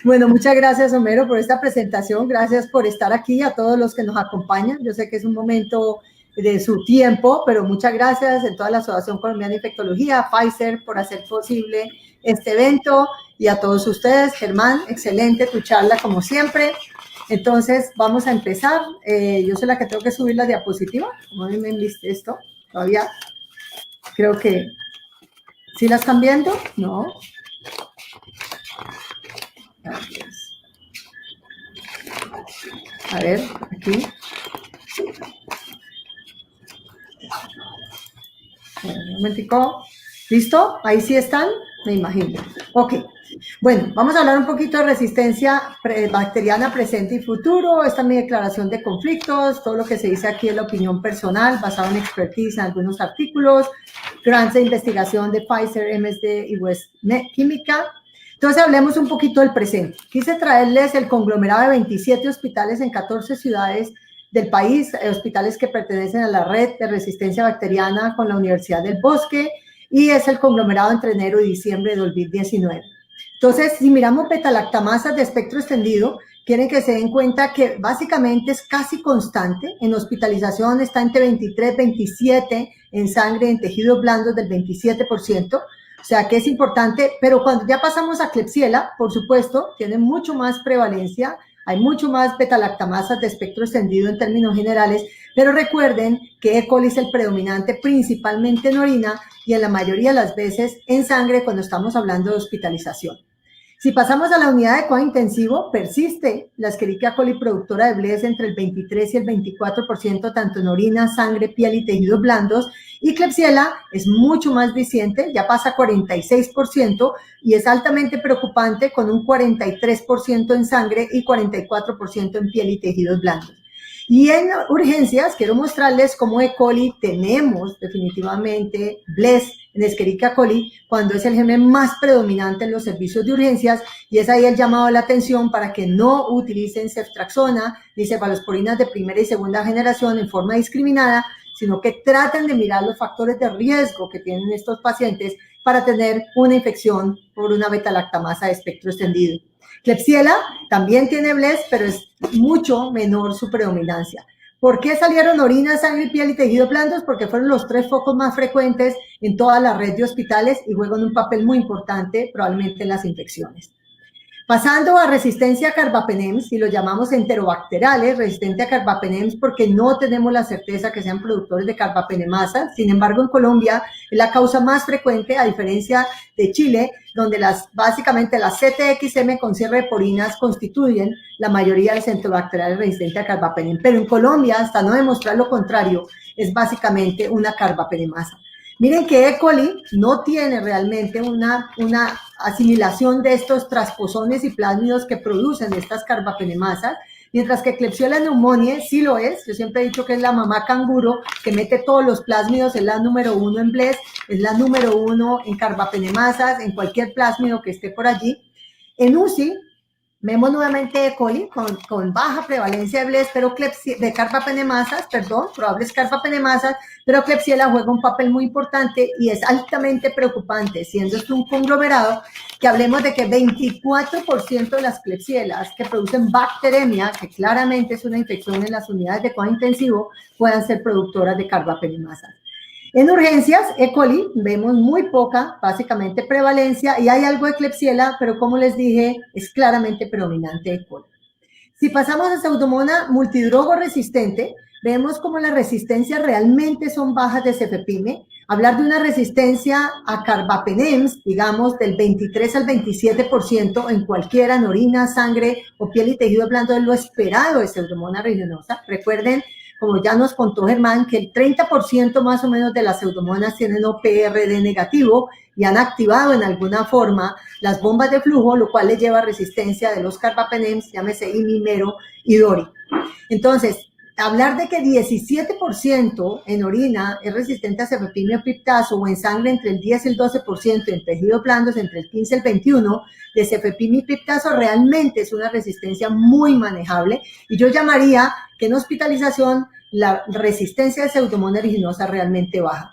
Bueno, muchas gracias, Homero, por esta presentación. Gracias por estar aquí, a todos los que nos acompañan. Yo sé que es un momento de su tiempo, pero muchas gracias en toda la Asociación Colombiana de Infectología, a Pfizer por hacer posible este evento, y a todos ustedes. Germán, excelente tu charla como siempre. Entonces, vamos a empezar. Yo soy la que tengo que subir la diapositiva. Como me enviste esto, todavía creo que... ¿Sí la están viendo? No. A ver, aquí. Un momentico. ¿Listo? Ahí sí están, me imagino. Ok. Bueno, vamos a hablar un poquito de resistencia bacteriana presente y futuro. Esta es mi declaración de conflictos. Todo lo que se dice aquí es la opinión personal, basada en expertise en algunos artículos, grants de investigación de Pfizer, MSD y West Química. Entonces hablemos un poquito del presente. Quise traerles el conglomerado de 27 hospitales en 14 ciudades del país, hospitales que pertenecen a la red de resistencia bacteriana con la Universidad del Bosque, y es el conglomerado entre enero y diciembre de 2019. Entonces, si miramos beta-lactamasas de espectro extendido, quieren que se den cuenta que básicamente es casi constante. En hospitalización está entre 23, 27, en sangre, en tejidos blandos del 27%. O sea que es importante, pero cuando ya pasamos a Klebsiella, por supuesto, tiene mucho más prevalencia, hay mucho más beta-lactamasas de espectro extendido en términos generales, pero recuerden que E. coli es el predominante principalmente en orina y en la mayoría de las veces en sangre cuando estamos hablando de hospitalización. Si pasamos a la unidad de cuidado intensivo, persiste la Escherichia coli productora de Bless entre el 23 y el 24%, tanto en orina, sangre, piel y tejidos blandos, y Klebsiella es mucho más viciente, ya pasa a 46% y es altamente preocupante con un 43% en sangre y 44% en piel y tejidos blandos. Y en urgencias quiero mostrarles cómo E. coli tenemos definitivamente Bless en Escherichia coli cuando es el germen más predominante en los servicios de urgencias, y es ahí el llamado a la atención para que no utilicen ceftriaxona ni cefalosporinas de primera y segunda generación en forma discriminada, sino que traten de mirar los factores de riesgo que tienen estos pacientes para tener una infección por una beta-lactamasa de espectro extendido. Klebsiella también tiene Bless, pero es mucho menor su predominancia. ¿Por qué salieron orina, sangre, piel y tejidos blandos? Porque fueron los 3 focos más frecuentes en toda la red de hospitales y juegan un papel muy importante probablemente en las infecciones. Pasando a resistencia a carbapenems, y lo llamamos enterobacterales, resistente a carbapenems porque no tenemos la certeza que sean productores de carbapenemasa. Sin embargo, en Colombia es la causa más frecuente, a diferencia de Chile, donde básicamente las CTXM con cierre de porinas constituyen la mayoría de los enterobacterales resistentes a carbapenem. Pero en Colombia, hasta no demostrar lo contrario, es básicamente una carbapenemasa. Miren que E. coli no tiene realmente una asimilación de estos transposones y plásmidos que producen estas carbapenemasas, mientras que Klebsiella pneumoniae sí lo es. Yo siempre he dicho que es la mamá canguro que mete todos los plásmidos, es la número 1 en Bless, es la número 1 en carbapenemasas, en cualquier plásmido que esté por allí. En UCI vemos nuevamente E. coli con baja prevalencia de Bless, pero de carbapenemasas, probables carbapenemasas, pero Klebsiella juega un papel muy importante y es altamente preocupante, siendo esto un conglomerado, que hablemos de que 24% de las Klebsiellas que producen bacteremia, que claramente es una infección en las unidades de cuidado intensivo, puedan ser productoras de carbapenemasas. En urgencias, E. coli, vemos muy poca, básicamente, prevalencia, y hay algo de Klebsiella, pero como les dije, es claramente predominante E. coli. Si pasamos a Pseudomonas multidrogo resistente, vemos como las resistencias realmente son bajas de cefepime. Hablar de una resistencia a carbapenems, digamos, del 23 al 27% en cualquiera, en orina, sangre o piel y tejido blando, es lo esperado de Pseudomonas aeruginosa. Recuerden, como ya nos contó Germán, que el 30% más o menos de las pseudomonas tienen OPRD negativo y han activado en alguna forma las bombas de flujo, lo cual les lleva a resistencia de los carbapenems, llámese imimero y dori. Entonces, hablar de que 17% en orina es resistente a cefepime o piptazo, o en sangre entre el 10 y el 12%, en tejidos blandos entre el 15 y el 21% de cefepime y piptazo, realmente es una resistencia muy manejable, y yo llamaría que en hospitalización la resistencia de Pseudomonas aeruginosa realmente baja.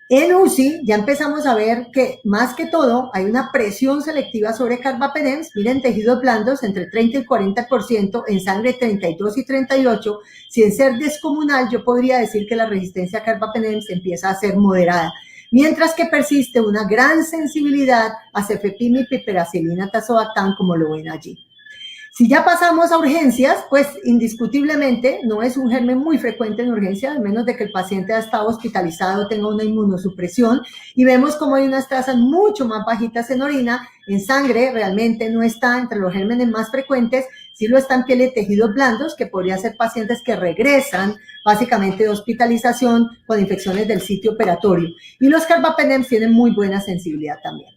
En UCI ya empezamos a ver que más que todo hay una presión selectiva sobre carbapenems. Miren, tejidos blandos entre 30 y 40%, en sangre 32 y 38%. Sin ser descomunal, yo podría decir que la resistencia a carbapenems empieza a ser moderada, mientras que persiste una gran sensibilidad a cefepime y piperacilina tazobactam, como lo ven allí. Si ya pasamos a urgencias, pues indiscutiblemente no es un germen muy frecuente en urgencias, al menos de que el paciente ha estado hospitalizado o tenga una inmunosupresión, y vemos como hay unas tasas mucho más bajitas en orina. En sangre realmente no está entre los gérmenes más frecuentes, sí lo está en piel y tejidos blandos, que podrían ser pacientes que regresan básicamente de hospitalización con infecciones del sitio operatorio. Y los carbapenems tienen muy buena sensibilidad también.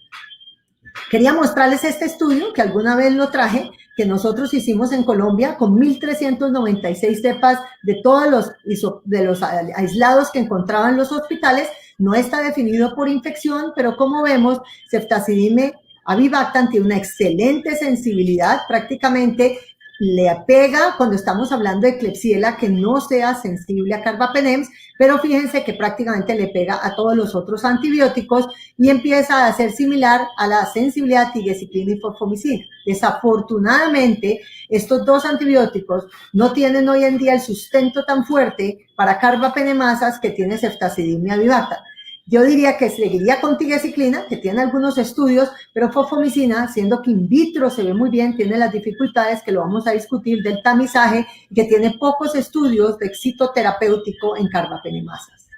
Quería mostrarles este estudio, que alguna vez lo traje, que nosotros hicimos en Colombia con 1.396 cepas de todos los aislados que encontraban los hospitales. No está definido por infección, pero como vemos, ceftazidime Avibactam tiene una excelente sensibilidad, prácticamente le pega cuando estamos hablando de Klebsiella que no sea sensible a carbapenems, pero fíjense que prácticamente le pega a todos los otros antibióticos y empieza a ser similar a la sensibilidad a tigecyclina y fosfomicina. Desafortunadamente, estos dos antibióticos no tienen hoy en día el sustento tan fuerte para carbapenemasas que tiene ceftazidime y avibactam. Yo diría que seguiría con tigecyclina, que tiene algunos estudios, pero fosfomicina, siendo que in vitro se ve muy bien, tiene las dificultades que lo vamos a discutir del tamizaje, que tiene pocos estudios de éxito terapéutico en carbapenemasas.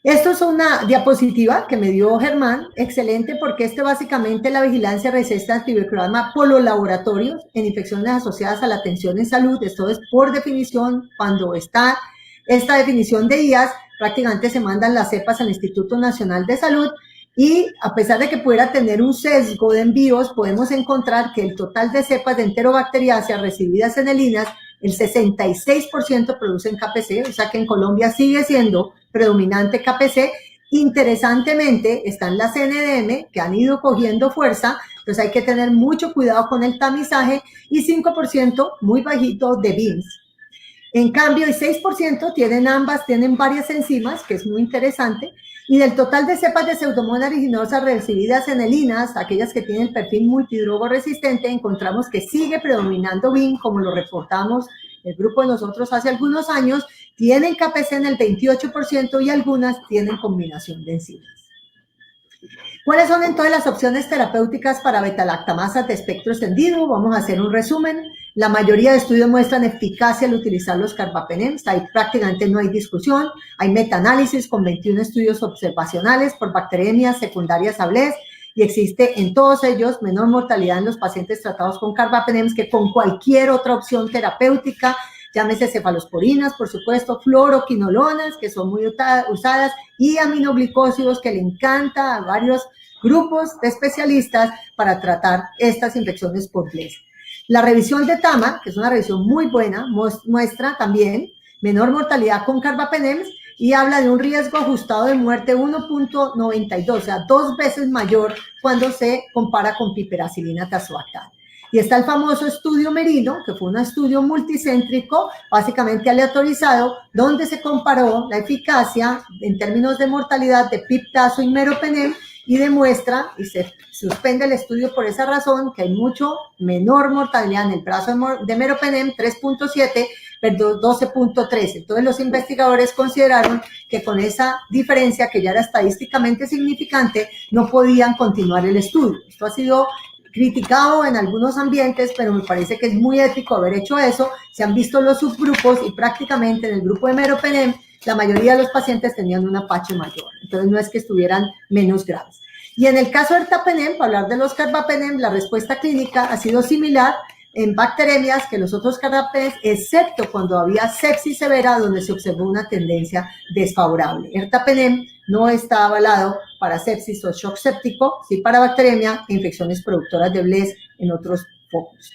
Esto es una diapositiva que me dio Germán, excelente, porque básicamente la vigilancia resiste antibioclorama por los laboratorios en infecciones asociadas a la atención en salud. Esto es por definición, cuando está esta definición de IAS, prácticamente se mandan las cepas al Instituto Nacional de Salud y a pesar de que pudiera tener un sesgo de envíos, podemos encontrar que el total de cepas de enterobacteriáceas recibidas en el INAS, el 66% producen KPC, o sea que en Colombia sigue siendo predominante KPC. Interesantemente, están las NDM que han ido cogiendo fuerza, entonces hay que tener mucho cuidado con el tamizaje y 5% muy bajito de BINS. En cambio, el 6% tienen ambas, tienen varias enzimas, que es muy interesante, y del total de cepas de Pseudomonas aeruginosa recibidas en el INAS, aquellas que tienen el perfil multidrogo resistente, encontramos que sigue predominando BIN, como lo reportamos el grupo de nosotros hace algunos años, tienen KPC en el 28% y algunas tienen combinación de enzimas. ¿Cuáles son entonces las opciones terapéuticas para beta-lactamasas de espectro extendido? Vamos a hacer un resumen. La mayoría de estudios muestran eficacia al utilizar los carbapenems, ahí prácticamente no hay discusión. Hay metaanálisis con 21 estudios observacionales por bacteremias secundarias a BLES y existe en todos ellos menor mortalidad en los pacientes tratados con carbapenems que con cualquier otra opción terapéutica, llámese cefalosporinas, por supuesto, fluoroquinolonas, que son muy usadas, y aminoglicósidos, que le encanta a varios grupos de especialistas para tratar estas infecciones por BLES. La revisión de TAMA, que es una revisión muy buena, muestra también menor mortalidad con carbapenems y habla de un riesgo ajustado de muerte 1.92, o sea, 2 veces mayor cuando se compara con piperacilina tazobactam. Y está el famoso estudio Merino, que fue un estudio multicéntrico, básicamente aleatorizado, donde se comparó la eficacia en términos de mortalidad de piptazo y meropenem y demuestra, y se suspende el estudio por esa razón, que hay mucho menor mortalidad en el brazo de meropenem, 3.7, pero 12.3. Entonces los investigadores consideraron que con esa diferencia, que ya era estadísticamente significante, no podían continuar el estudio. Esto ha sido criticado en algunos ambientes, pero me parece que es muy ético haber hecho eso. Se han visto los subgrupos y prácticamente en el grupo de meropenem la mayoría de los pacientes tenían un apache mayor, entonces no es que estuvieran menos graves. Y en el caso del ertapenem, para hablar de los carbapenem, la respuesta clínica ha sido similar en bacteremias que los otros carbapenems, excepto cuando había sepsis severa, donde se observó una tendencia desfavorable. Ertapenem no está avalado para sepsis o shock séptico, sí para bacteremia e infecciones productoras de BLES en otros focos.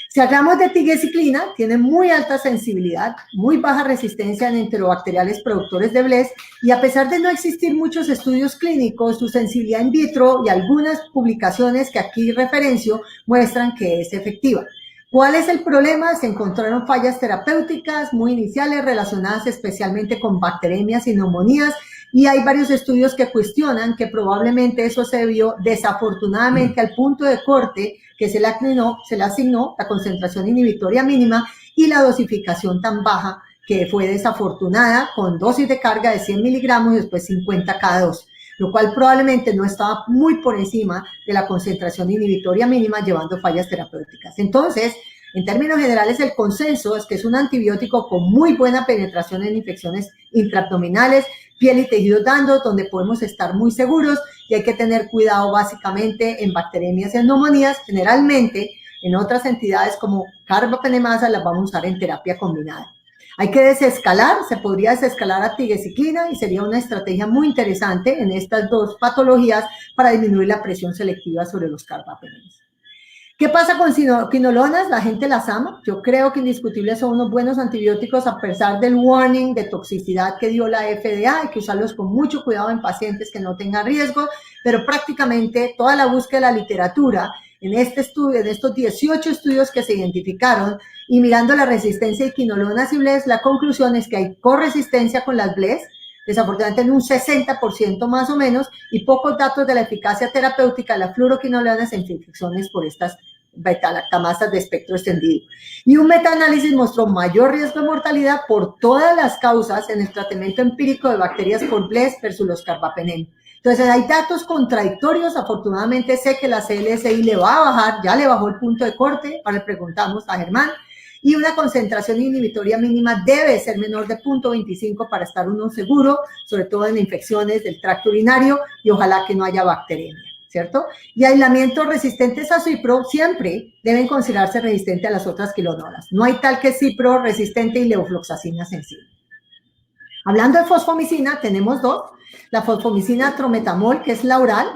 Si hablamos de tigecyclina, tiene muy alta sensibilidad, muy baja resistencia en enterobacteriales productores de BLES y a pesar de no existir muchos estudios clínicos, su sensibilidad in vitro y algunas publicaciones que aquí referencio muestran que es efectiva. ¿Cuál es el problema? Se encontraron fallas terapéuticas muy iniciales relacionadas especialmente con bacteremias y neumonías y hay varios estudios que cuestionan que probablemente eso se debió desafortunadamente al punto de corte que se le asignó la concentración inhibitoria mínima y la dosificación tan baja que fue desafortunada con dosis de carga de 100 miligramos y después 50 cada dosis, lo cual probablemente no estaba muy por encima de la concentración inhibitoria mínima llevando fallas terapéuticas. Entonces, en términos generales, el consenso es que es un antibiótico con muy buena penetración en infecciones intraabdominales, piel y tejidos blandos, donde podemos estar muy seguros y hay que tener cuidado básicamente en bacteremias y en neumonías. Generalmente, en otras entidades como carbapenemasa las vamos a usar en terapia combinada. Hay que desescalar, se podría desescalar a tigecyclina y sería una estrategia muy interesante en estas dos patologías para disminuir la presión selectiva sobre los carbapenems. ¿Qué pasa con quinolonas? La gente las ama. Yo creo que indiscutibles son unos buenos antibióticos a pesar del warning de toxicidad que dio la FDA. Hay que usarlos con mucho cuidado en pacientes que no tengan riesgo, pero prácticamente toda la búsqueda de la literatura en este estudio, en estos 18 estudios que se identificaron y mirando la resistencia de quinolonas y BLES, la conclusión es que hay corresistencia con las BLES, desafortunadamente en un 60% más o menos, y pocos datos de la eficacia terapéutica de las fluoroquinolonas en infecciones por estas beta-lactamasas de espectro extendido. Y un metaanálisis mostró mayor riesgo de mortalidad por todas las causas en el tratamiento empírico de bacterias por BLES versus los carbapenem. Entonces hay datos contradictorios, afortunadamente sé que la CLSI le va a bajar, ya le bajó el punto de corte, ahora le preguntamos a Germán, y una concentración inhibitoria mínima debe ser menor de 0.25 para estar uno seguro, sobre todo en infecciones del tracto urinario y ojalá que no haya bacteremia, ¿cierto? Y aislamientos resistentes a cipro siempre deben considerarse resistentes a las otras quinolonas. No hay tal que cipro resistente y levofloxacina sensible. Hablando de fosfomicina, tenemos dos. La fosfomicina trometamol, que es la oral,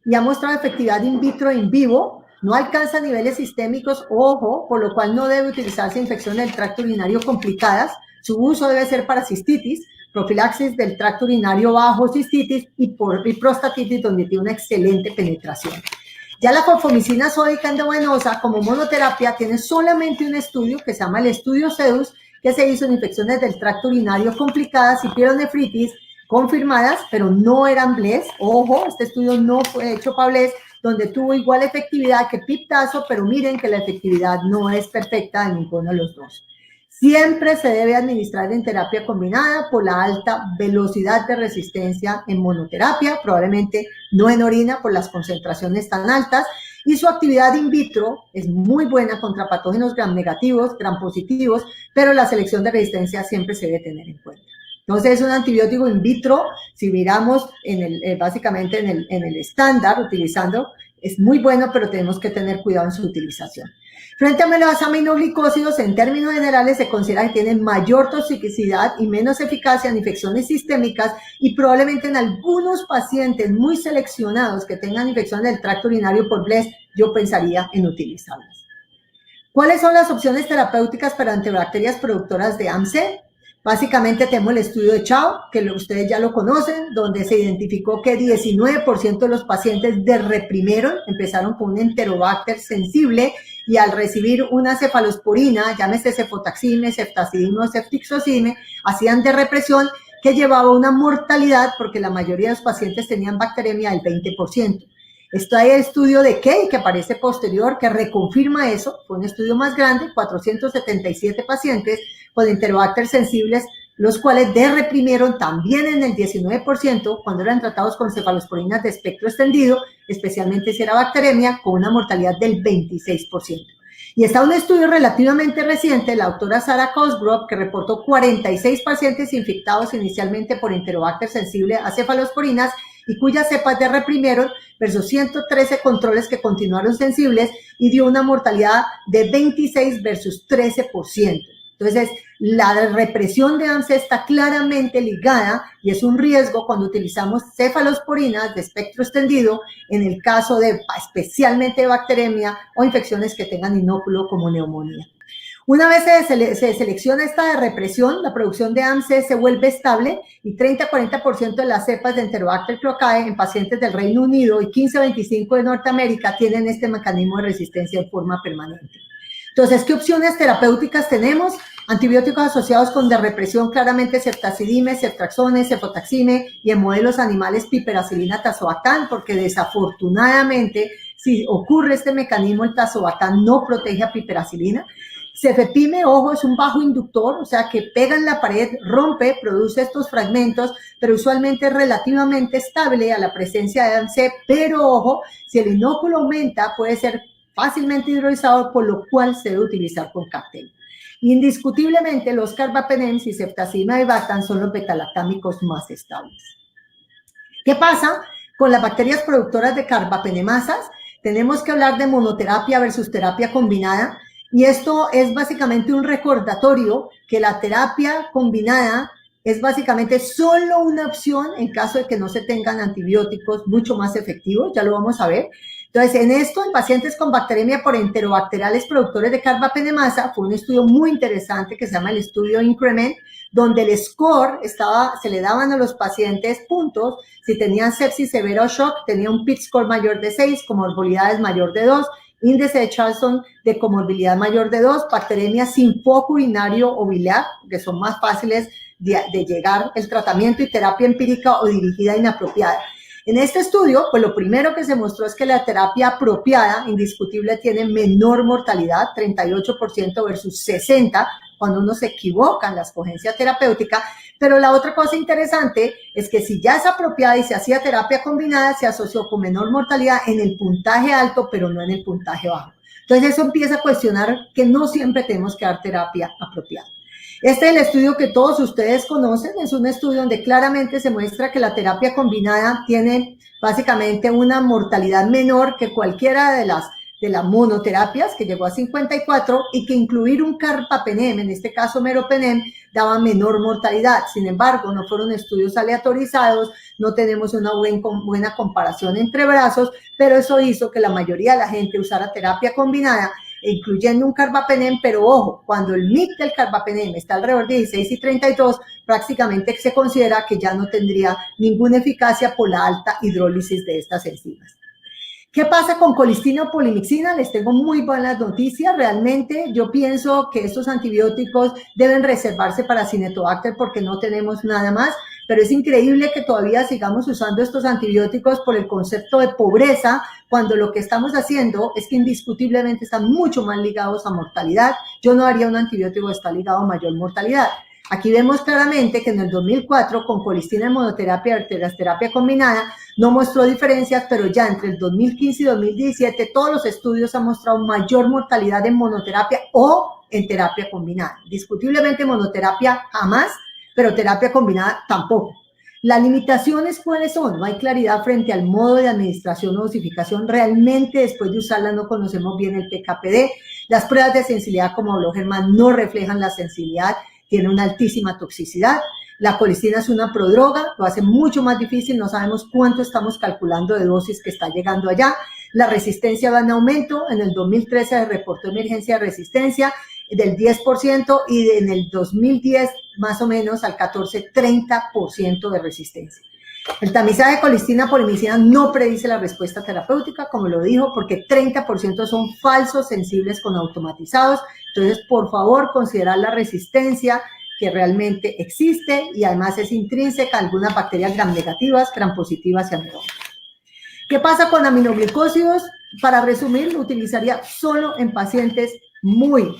y ha mostrado efectividad in vitro e in vivo. No alcanza niveles sistémicos, ojo, por lo cual no debe utilizarse en infecciones del tracto urinario complicadas. Su uso debe ser para cistitis, profilaxis del tracto urinario bajo, cistitis y prostatitis, donde tiene una excelente penetración. Ya la fosfomicina sódica endovenosa como monoterapia tiene solamente un estudio que se llama el estudio CEDUS, que se hizo en infecciones del tracto urinario complicadas y pielonefritis confirmadas, pero no eran BLES. Ojo, este estudio no fue hecho para BLES, donde tuvo igual efectividad que piptazo, pero miren que la efectividad no es perfecta en ninguno de los dos. Siempre se debe administrar en terapia combinada por la alta velocidad de resistencia en monoterapia, probablemente no en orina por las concentraciones tan altas, y su actividad in vitro es muy buena contra patógenos gram negativos, gram positivos, pero la selección de resistencia siempre se debe tener en cuenta. Entonces, es un antibiótico in vitro, si miramos básicamente en el estándar utilizando, es muy bueno, pero tenemos que tener cuidado en su utilización. Frente a los aminoglicósidos, en términos generales, se considera que tienen mayor toxicidad y menos eficacia en infecciones sistémicas y probablemente en algunos pacientes muy seleccionados que tengan infecciones del tracto urinario por BLES, yo pensaría en utilizarlas. ¿Cuáles son las opciones terapéuticas para antibacterias productoras de AMSE? Básicamente tenemos el estudio de Chao, que ustedes ya lo conocen, donde se identificó que 19% de los pacientes de reprimieron, empezaron con un enterobacter sensible y al recibir una cefalosporina, llámese cefotaxime, ceftazidime o ceftixocime, hacían de represión que llevaba una mortalidad porque la mayoría de los pacientes tenían bacteremia del 20%. Está el estudio de Kay, que aparece posterior, que reconfirma eso. Fue un estudio más grande, 477 pacientes con enterobacter sensibles, los cuales reprimieron también en el 19% cuando eran tratados con cefalosporinas de espectro extendido, especialmente si era bacteremia, con una mortalidad del 26%. Y está un estudio relativamente reciente, la doctora Sarah Cosgrove, que reportó 46 pacientes infectados inicialmente por enterobacter sensible a cefalosporinas y cuyas cepas reprimieron versus 113 controles que continuaron sensibles y dio una mortalidad de 26 versus 13%. Entonces, la represión de AMSE está claramente ligada y es un riesgo cuando utilizamos cefalosporinas de espectro extendido en el caso de especialmente de bacteremia o infecciones que tengan inóculo como neumonía. Una vez se selecciona esta represión, la producción de AMSE se vuelve estable y 30-40% de las cepas de Enterobacter cloacae en pacientes del Reino Unido y 15-25% de Norteamérica tienen este mecanismo de resistencia en forma permanente. Entonces, ¿qué opciones terapéuticas tenemos? Antibióticos asociados con represión, claramente ceftazidime, ceftraxone, cefotaxime y en modelos animales piperacilina, tazobactam, porque desafortunadamente si ocurre este mecanismo, el tazobactam no protege a piperacilina. Cefepime, ojo, es un bajo inductor, o sea que pega en la pared, rompe, produce estos fragmentos, pero usualmente es relativamente estable a la presencia de AMSE, pero ojo, si el inóculo aumenta puede ser fácilmente hidrolizado, por lo cual se debe utilizar con cártel. Indiscutiblemente los carbapenems y ceftazidime y bactam son los betalactámicos más estables. ¿Qué pasa con las bacterias productoras de carbapenemasas? Tenemos que hablar de monoterapia versus terapia combinada. Y esto es básicamente un recordatorio que la terapia combinada es básicamente solo una opción en caso de que no se tengan antibióticos mucho más efectivos, ya lo vamos a ver. Entonces, en esto, en pacientes con bacteremia por enterobacteriales productores de carbapenemasa, fue un estudio muy interesante que se llama el estudio Increment, donde el score se le daban a los pacientes puntos. Si tenían sepsis severa o shock, tenía un PIT score mayor de 6, comorbilidades mayor de 2, índice de Charlson de comorbilidad mayor de 2, bacteremia sin foco urinario o biliar, que son más fáciles de llegar el tratamiento, y terapia empírica o dirigida inapropiada. En este estudio, pues lo primero que se mostró es que la terapia apropiada, indiscutible, tiene menor mortalidad, 38% versus 60%, cuando uno se equivoca en la escogencia terapéutica. Pero la otra cosa interesante es que si ya es apropiada y se hacía terapia combinada, se asoció con menor mortalidad en el puntaje alto, pero no en el puntaje bajo. Entonces eso empieza a cuestionar que no siempre tenemos que dar terapia apropiada. Este es el estudio que todos ustedes conocen, es un estudio donde claramente se muestra que la terapia combinada tiene básicamente una mortalidad menor que cualquiera de las monoterapias, que llegó a 54, y que incluir un carbapenem, en este caso meropenem, daba menor mortalidad. Sin embargo, no fueron estudios aleatorizados, no tenemos una buena comparación entre brazos, pero eso hizo que la mayoría de la gente usara terapia combinada, incluyendo un carbapenem, pero ojo, cuando el MIC del carbapenem está alrededor de 16 y 32, prácticamente se considera que ya no tendría ninguna eficacia por la alta hidrólisis de estas enzimas. ¿Qué pasa con colistina o polimixina? Les tengo muy buenas noticias. Realmente yo pienso que estos antibióticos deben reservarse para Cinetobacter porque no tenemos nada más, pero es increíble que todavía sigamos usando estos antibióticos por el concepto de pobreza, cuando lo que estamos haciendo es que indiscutiblemente están mucho más ligados a mortalidad. Yo no haría un antibiótico que está ligado a mayor mortalidad. Aquí vemos claramente que en el 2004, con colistina en monoterapia y terapia combinada, no mostró diferencias, pero ya entre el 2015 y 2017, todos los estudios han mostrado mayor mortalidad en monoterapia o en terapia combinada. Discutiblemente monoterapia jamás, pero terapia combinada tampoco. Las limitaciones, ¿cuáles son? No hay claridad frente al modo de administración o dosificación. Realmente, después de usarla, no conocemos bien el PKPD. Las pruebas de sensibilidad, como habló Germán, no reflejan la sensibilidad. Tiene una altísima toxicidad. La colistina es una prodroga, lo hace mucho más difícil, no sabemos cuánto estamos calculando de dosis que está llegando allá. La resistencia va en aumento, en el 2013 se reportó emergencia de resistencia del 10% y en el 2010 más o menos al 14-30% de resistencia. El tamizaje de colistina polimixina no predice la respuesta terapéutica, como lo dijo, porque 30% son falsos sensibles con automatizados. Entonces, por favor, considerar la resistencia que realmente existe y además es intrínseca a algunas bacterias gram negativas, gram positivas y anaerobias. ¿Qué pasa con aminoglicósidos? Para resumir, lo utilizaría solo en pacientes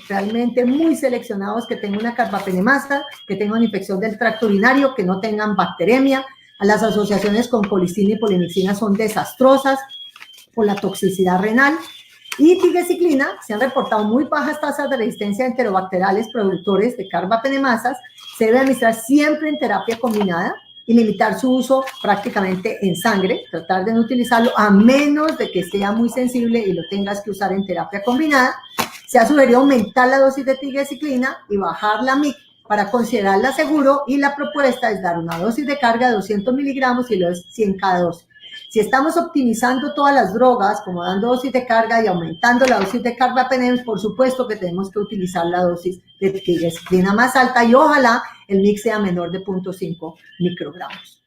realmente muy seleccionados, que tengan una carbapenemasa, que tengan infección del tracto urinario, que no tengan bacteremia. Las asociaciones con colistina y polimixina son desastrosas por la toxicidad renal. Y tigecyclina, se han reportado muy bajas tasas de resistencia a enterobacteriales productores de carbapenemasas. Se debe administrar siempre en terapia combinada y limitar su uso prácticamente en sangre, tratar de no utilizarlo a menos de que sea muy sensible y lo tengas que usar en terapia combinada. Se ha sugerido aumentar la dosis de tigecyclina y bajar la MIC para considerarla seguro, y la propuesta es dar una dosis de carga de 200 miligramos y luego 100 cada dosis. Si estamos optimizando todas las drogas, como dando dosis de carga y aumentando la dosis de carbapenem, por supuesto que tenemos que utilizar la dosis de tigecyclina más alta y ojalá el mix sea menor de 0.5 microgramos.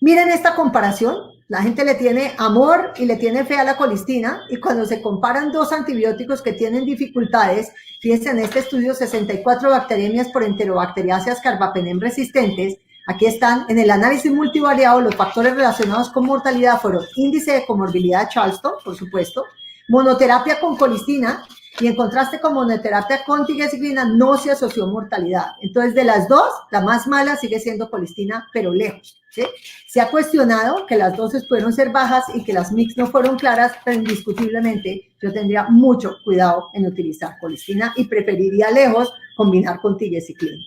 Miren esta comparación. La gente le tiene amor y le tiene fe a la colistina, y cuando se comparan dos antibióticos que tienen dificultades, fíjense en este estudio 64 bacteremias por enterobacteriáceas carbapenem resistentes. Aquí están, en el análisis multivariado, los factores relacionados con mortalidad fueron índice de comorbilidad Charlson, por supuesto, monoterapia con colistina, y en contraste con monoterapia con tigecyclina no se asoció mortalidad. Entonces, de las dos, la más mala sigue siendo colistina, pero lejos, ¿sí? Se ha cuestionado que las dosis pudieron ser bajas y que las mix no fueron claras, pero indiscutiblemente yo tendría mucho cuidado en utilizar colistina y preferiría lejos combinar con tigecyclina.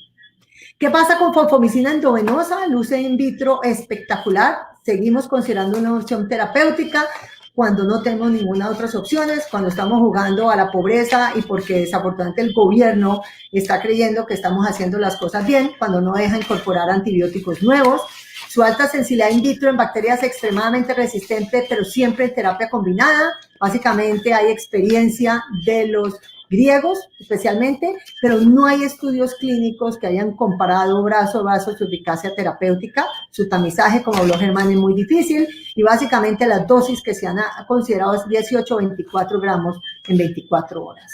¿Qué pasa con fosfomicina endovenosa? Luce in vitro espectacular. Seguimos considerando una opción terapéutica cuando no tenemos ninguna otra opciones, cuando estamos jugando a la pobreza y porque desafortunadamente el gobierno está creyendo que estamos haciendo las cosas bien, cuando no deja incorporar antibióticos nuevos. su alta sensibilidad in vitro en bacterias extremadamente resistentes, pero siempre en terapia combinada. Básicamente hay experiencia de los griegos especialmente, pero no hay estudios clínicos que hayan comparado brazo a brazo su eficacia terapéutica. Su tamizaje, como habló Germán, es muy difícil y básicamente las dosis que se han considerado es 18 o 24 gramos en 24 horas.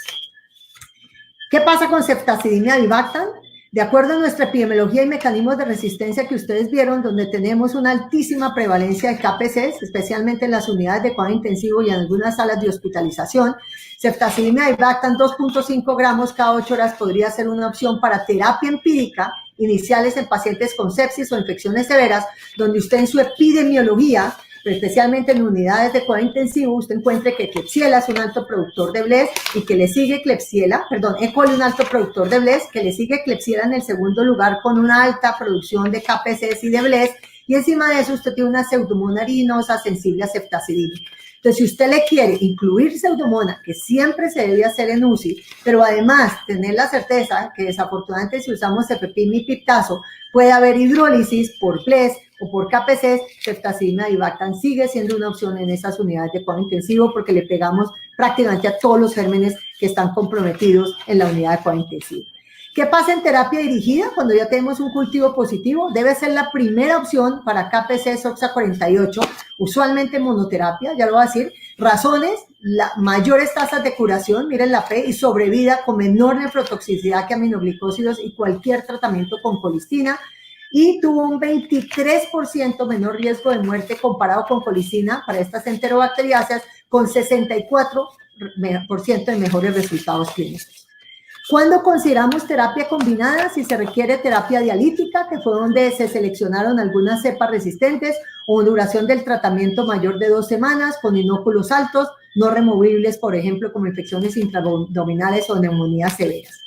¿Qué pasa con ceftazidime avibactam? De acuerdo a nuestra epidemiología y mecanismos de resistencia que ustedes vieron, donde tenemos una altísima prevalencia de KPCs, especialmente en las unidades de cuidado intensivo y en algunas salas de hospitalización, ceftazidime avibactam 2.5 gramos cada 8 horas podría ser una opción para terapia empírica iniciales en pacientes con sepsis o infecciones severas, donde usted en su epidemiología, pero especialmente en unidades de cuidado intensivo, usted encuentre que Klebsiella es un alto productor de BLES y que le sigue Klebsiella, E. coli un alto productor de BLES, que le sigue Klebsiella en el segundo lugar con una alta producción de KPCs y de BLES, y encima de eso usted tiene una pseudomonas aeruginosa sensible a ceftazidime. Entonces, si usted le quiere incluir pseudomonas, que siempre se debe hacer en UCI, pero además tener la certeza que desafortunadamente si usamos cefepime y piptazo, puede haber hidrólisis por BLES o por KPCs, ceftazidime avibactam sigue siendo una opción en esas unidades de cuidado intensivo porque le pegamos prácticamente a todos los gérmenes que están comprometidos en la unidad de cuidado intensivo. ¿Qué pasa en terapia dirigida cuando ya tenemos un cultivo positivo? Debe ser la primera opción para KPC SOXA48, usualmente monoterapia, ya lo voy a decir. Razones, mayores tasas de curación, miren la P, y sobrevida con menor nefrotoxicidad que aminoglicósidos y cualquier tratamiento con colistina. Y tuvo un 23% menor riesgo de muerte comparado con colistina para estas enterobacteriáceas, con 64% de mejores resultados clínicos. ¿Cuándo consideramos terapia combinada? Si se requiere terapia dialítica, que fue donde se seleccionaron algunas cepas resistentes, o duración del tratamiento mayor de 2 semanas, con inóculos altos, no removibles, por ejemplo, como infecciones intraabdominales o neumonías severas.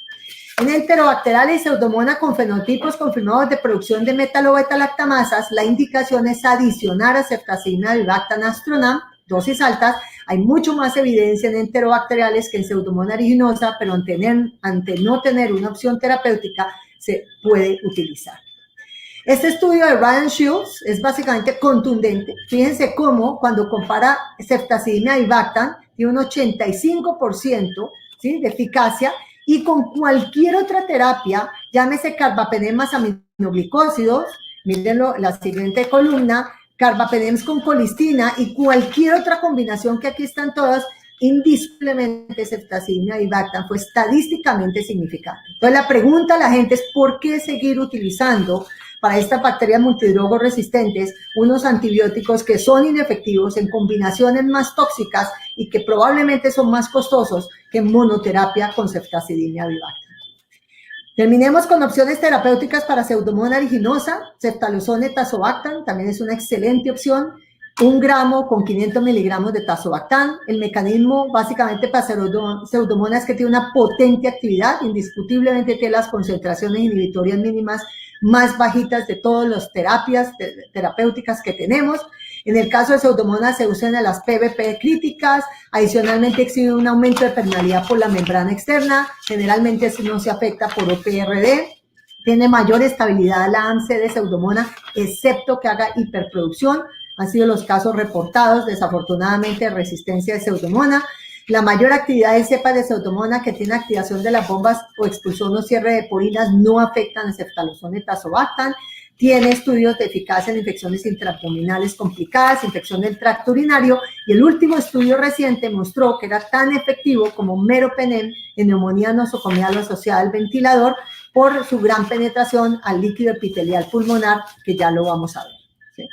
En enterobacteriales y pseudomonas con fenotipos confirmados de producción de metalo-beta-lactamasas, la indicación es adicionar a ceftazidime avibactam astronam, dosis altas. Hay mucho más evidencia en enterobacteriales que en pseudomonas aeruginosa, pero ante no tener una opción terapéutica, se puede utilizar. Este estudio de Ryan Shields es básicamente contundente. Fíjense cómo cuando compara ceftazidime avibactam tiene un 85%, ¿sí?, de eficacia, y con cualquier otra terapia, llámese carbapenemas aminoglicósidos, mírenlo, la siguiente columna, carbapenems con colistina y cualquier otra combinación que aquí están todas, indiscutiblemente ceftazidime avibactam fue estadísticamente significante. Entonces la pregunta a la gente es ¿por qué seguir utilizando para estas bacterias multidrogos resistentes unos antibióticos que son inefectivos en combinaciones más tóxicas y que probablemente son más costosos que monoterapia con ceftazidime avibactam? Terminemos con opciones terapéuticas para pseudomonas aeruginosa. Ceftalozone tazobactam también es una excelente opción. 1 gramo con 500 miligramos de tazobactam. El mecanismo básicamente para pseudomonas es que tiene una potente actividad, indiscutiblemente tiene las concentraciones inhibitorias mínimas más bajitas de todas las terapias terapéuticas que tenemos. En el caso de pseudomonas se usan en las PVP críticas, adicionalmente existe un aumento de permeabilidad por la membrana externa, generalmente no se afecta por OPRD, tiene mayor estabilidad la ANC de pseudomonas, excepto que haga hiperproducción. Han sido los casos reportados, desafortunadamente, de resistencia de pseudomonas. La mayor actividad de cepas de pseudomonas que tiene activación de las bombas o expulsión o cierre de porinas no afectan a ceftalozone tazobactam. Tiene estudios de eficacia en infecciones intraabdominales complicadas, infección del tracto urinario, y el último estudio reciente mostró que era tan efectivo como meropenem en neumonía nosocomial asociada al ventilador por su gran penetración al líquido epitelial pulmonar, que ya lo vamos a ver. ¿Sí?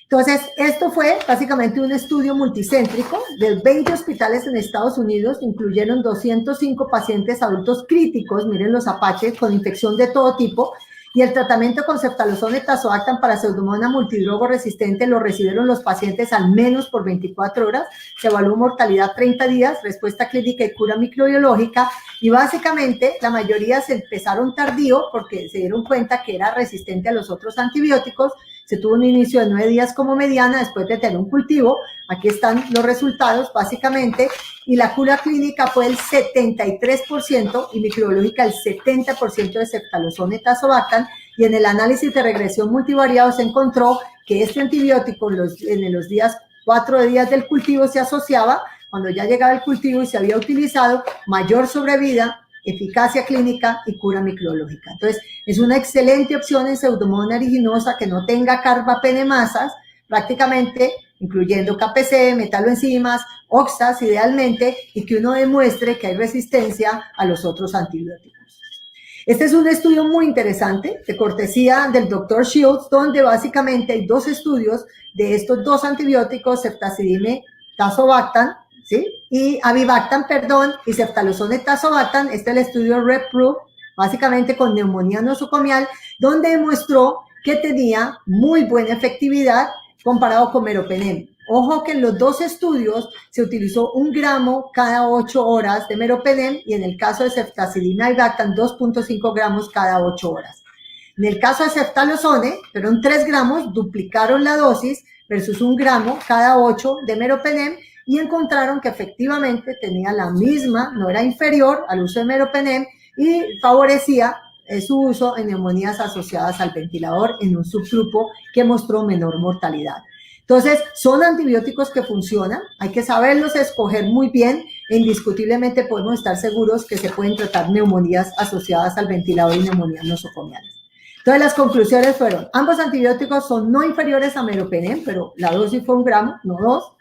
Entonces, esto fue básicamente un estudio multicéntrico de 20 hospitales en Estados Unidos, incluyeron 205 pacientes adultos críticos, miren los apaches, con infección de todo tipo, y el tratamiento con ceftalozone tazobactam para pseudomonas multidrogo resistente lo recibieron los pacientes al menos por 24 horas, se evaluó mortalidad 30 días, respuesta clínica y cura microbiológica, y básicamente la mayoría se empezaron tardío porque se dieron cuenta que era resistente a los otros antibióticos. Se tuvo un inicio de 9 días como mediana después de tener un cultivo. Aquí están los resultados básicamente, y la cura clínica fue el 73% y microbiológica el 70% de ceftalozone tazobactam, y en el análisis de regresión multivariado se encontró que este antibiótico en los 4 días del cultivo se asociaba, cuando ya llegaba el cultivo y se había utilizado, mayor sobrevida, eficacia clínica y cura microbiológica. Entonces, es una excelente opción en Pseudomonas aeruginosa que no tenga carbapenemasas, prácticamente incluyendo KPC, metaloenzimas, oxas idealmente, y que uno demuestre que hay resistencia a los otros antibióticos. Este es un estudio muy interesante, de cortesía del Dr. Shields, donde básicamente hay 2 estudios de estos 2 antibióticos, ceftazidime, tazobactam, ¿sí? Y avibactam, perdón, y ceftalozone tazobactam. Este es el estudio REPROVE, básicamente con neumonía nosocomial, donde demostró que tenía muy buena efectividad comparado con meropenem. Ojo que en los 2 estudios se utilizó 1 gramo cada 8 horas de meropenem y en el caso de ceftazidime avibactam 2.5 gramos cada 8 horas. En el caso de ceftalozone, fueron 3 gramos, duplicaron la dosis versus 1 gramo cada 8 de meropenem y encontraron que efectivamente tenía la misma, no era inferior al uso de meropenem y favorecía su uso en neumonías asociadas al ventilador en un subgrupo que mostró menor mortalidad. Entonces, son antibióticos que funcionan, hay que saberlos escoger muy bien e indiscutiblemente podemos estar seguros que se pueden tratar neumonías asociadas al ventilador y neumonías nosocomiales. Entonces, las conclusiones fueron, ambos antibióticos son no inferiores a meropenem, pero la dosis fue 1 gramo, no 2.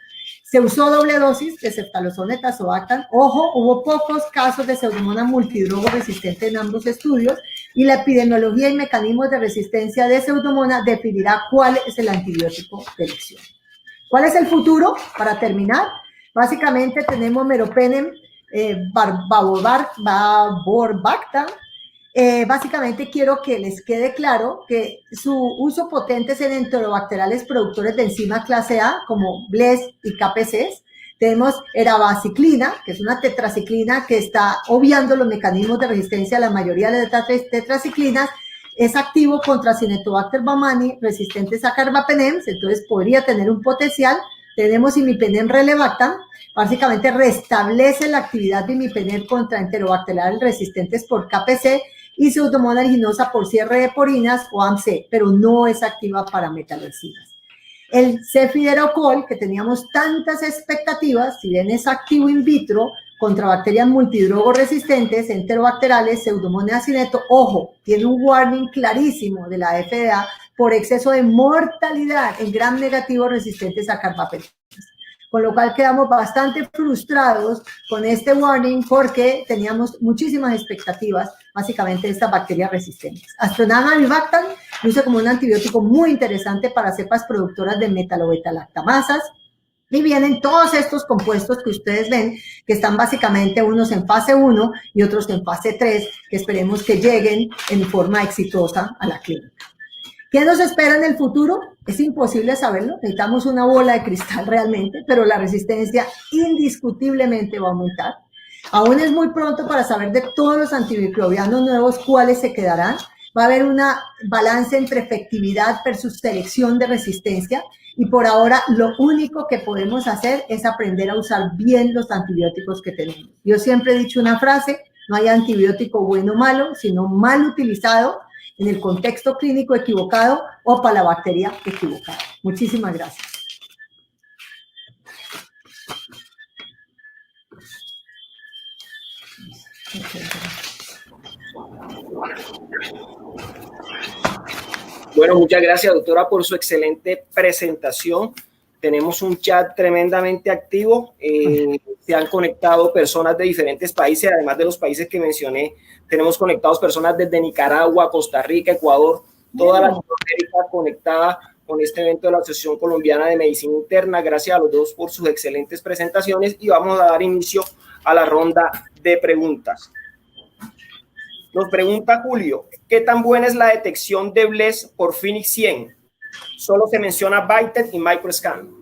Se usó doble dosis de ceftalozone tazobactam. Ojo, hubo pocos casos de Pseudomonas multidrogo resistente en ambos estudios y la epidemiología y mecanismos de resistencia de Pseudomonas definirá cuál es el antibiótico de elección. ¿Cuál es el futuro? Para terminar, básicamente tenemos meropenem, vaborbactam. Básicamente quiero que les quede claro que su uso potente es en enterobacteriales productores de enzima clase A, como BLES y KPCs. Tenemos erabaciclina, que es una tetraciclina que está obviando los mecanismos de resistencia a la mayoría de las tetraciclinas. Es activo contra Cinetobacter baumannii, resistentes a carbapenems, entonces podría tener un potencial. Tenemos imipenem relevactam, básicamente restablece la actividad de imipenem contra enterobacteriales resistentes por KPC y Pseudomonas aeruginosa por cierre de porinas o AMC, pero no es activa para metaloenzimas. El cefiderocol, que teníamos tantas expectativas, si bien es activo in vitro contra bacterias multidrogo resistentes, enterobacteriales, Pseudomonas acineto, ojo, tiene un warning clarísimo de la FDA por exceso de mortalidad en gram negativo resistentes a carbapenems. Con lo cual quedamos bastante frustrados con este warning porque teníamos muchísimas expectativas, básicamente, de estas bacterias resistentes. Astronaga avibactam luce como un antibiótico muy interesante para cepas productoras de metalobetalactamasas. Y vienen todos estos compuestos que ustedes ven, que están básicamente unos en fase 1 y otros en fase 3, que esperemos que lleguen en forma exitosa a la clínica. ¿Qué nos espera en el futuro? Es imposible saberlo, necesitamos una bola de cristal realmente, pero la resistencia indiscutiblemente va a aumentar. Aún es muy pronto para saber de todos los antimicrobianos nuevos cuáles se quedarán. Va a haber una balance entre efectividad versus selección de resistencia y por ahora lo único que podemos hacer es aprender a usar bien los antibióticos que tenemos. Yo siempre he dicho una frase, no hay antibiótico bueno o malo, sino mal utilizado en el contexto clínico equivocado o para la bacteria equivocada. Muchísimas gracias. Bueno, muchas gracias, doctora, por su excelente presentación. Tenemos un chat tremendamente activo. Se han conectado personas de diferentes países, además de los países que mencioné. Tenemos conectados personas desde Nicaragua, Costa Rica, Ecuador, toda Latinoamérica conectada con este evento de la Asociación Colombiana de Medicina Interna. Gracias a los dos por sus excelentes presentaciones y vamos a dar inicio a la ronda de preguntas. Nos pregunta Julio, ¿qué tan buena es la detección de BLES por Phoenix 100? Solo se menciona Bited y Microscan.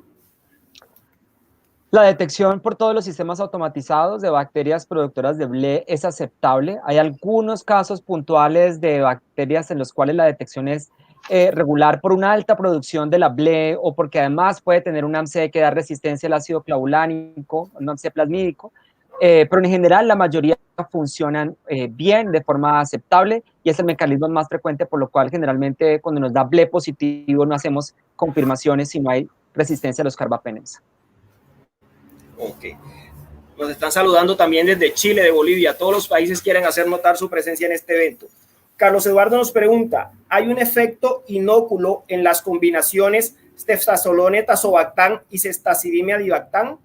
La detección por todos los sistemas automatizados de bacterias productoras de BLE es aceptable. Hay algunos casos puntuales de bacterias en los cuales la detección es regular por una alta producción de la BLE o porque además puede tener un AMC que da resistencia al ácido clavulánico, un AMC plasmídico, pero en general la mayoría funcionan bien, de forma aceptable, y es el mecanismo más frecuente, por lo cual generalmente cuando nos da ble positivo no hacemos confirmaciones si no hay resistencia a los carbapenems. Ok. Nos están saludando también desde Chile, de Bolivia. Todos los países quieren hacer notar su presencia en este evento. Carlos Eduardo nos pregunta, ¿hay un efecto inóculo en las combinaciones ceftaxolone, tazobactam y ceftazidime adibactam?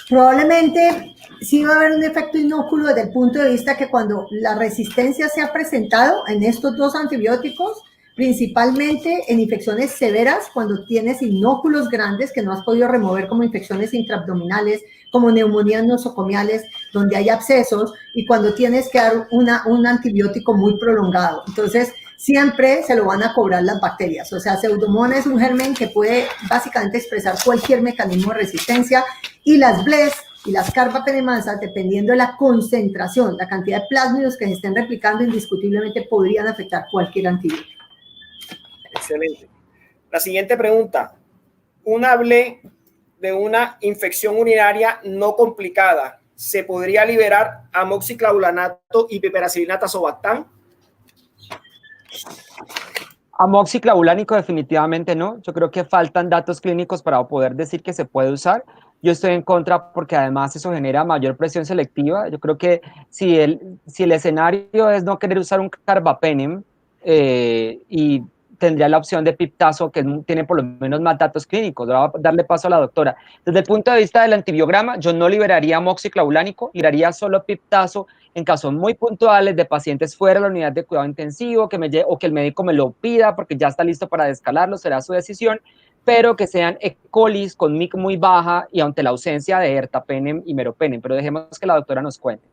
Probablemente sí va a haber un efecto inóculo desde el punto de vista que cuando la resistencia se ha presentado en estos dos antibióticos, principalmente en infecciones severas, cuando tienes inóculos grandes que no has podido remover, como infecciones intraabdominales, como neumonías nosocomiales, donde hay abscesos, y cuando tienes que dar un antibiótico muy prolongado. Entonces, siempre se lo van a cobrar las bacterias. O sea, Pseudomonas es un germen que puede básicamente expresar cualquier mecanismo de resistencia, y las BLES y las carbapenemasas, dependiendo de la concentración, la cantidad de plásmidos que se estén replicando, indiscutiblemente podrían afectar cualquier antibiótico. Excelente. La siguiente pregunta. Una BLE de una infección urinaria no complicada, ¿se podría liberar amoxiclavulanato y piperacilina tazobactam? Amoxiclavulánico definitivamente no. Yo creo que faltan datos clínicos para poder decir que se puede usar. Yo estoy en contra porque además eso genera mayor presión selectiva. Yo creo que si el escenario es no querer usar un carbapenem y tendría la opción de piptazo, que tiene por lo menos más datos clínicos. Voy a darle paso a la doctora. Desde el punto de vista del antibiograma, yo no liberaría amoxiclavulánico, liberaría solo piptazo en casos muy puntuales de pacientes fuera de la unidad de cuidado intensivo, o que el médico me lo pida porque ya está listo para descalarlo, será su decisión, pero que sean E. coli con MIC muy baja y ante la ausencia de ertapenem y meropenem. Pero dejemos que la doctora nos cuente.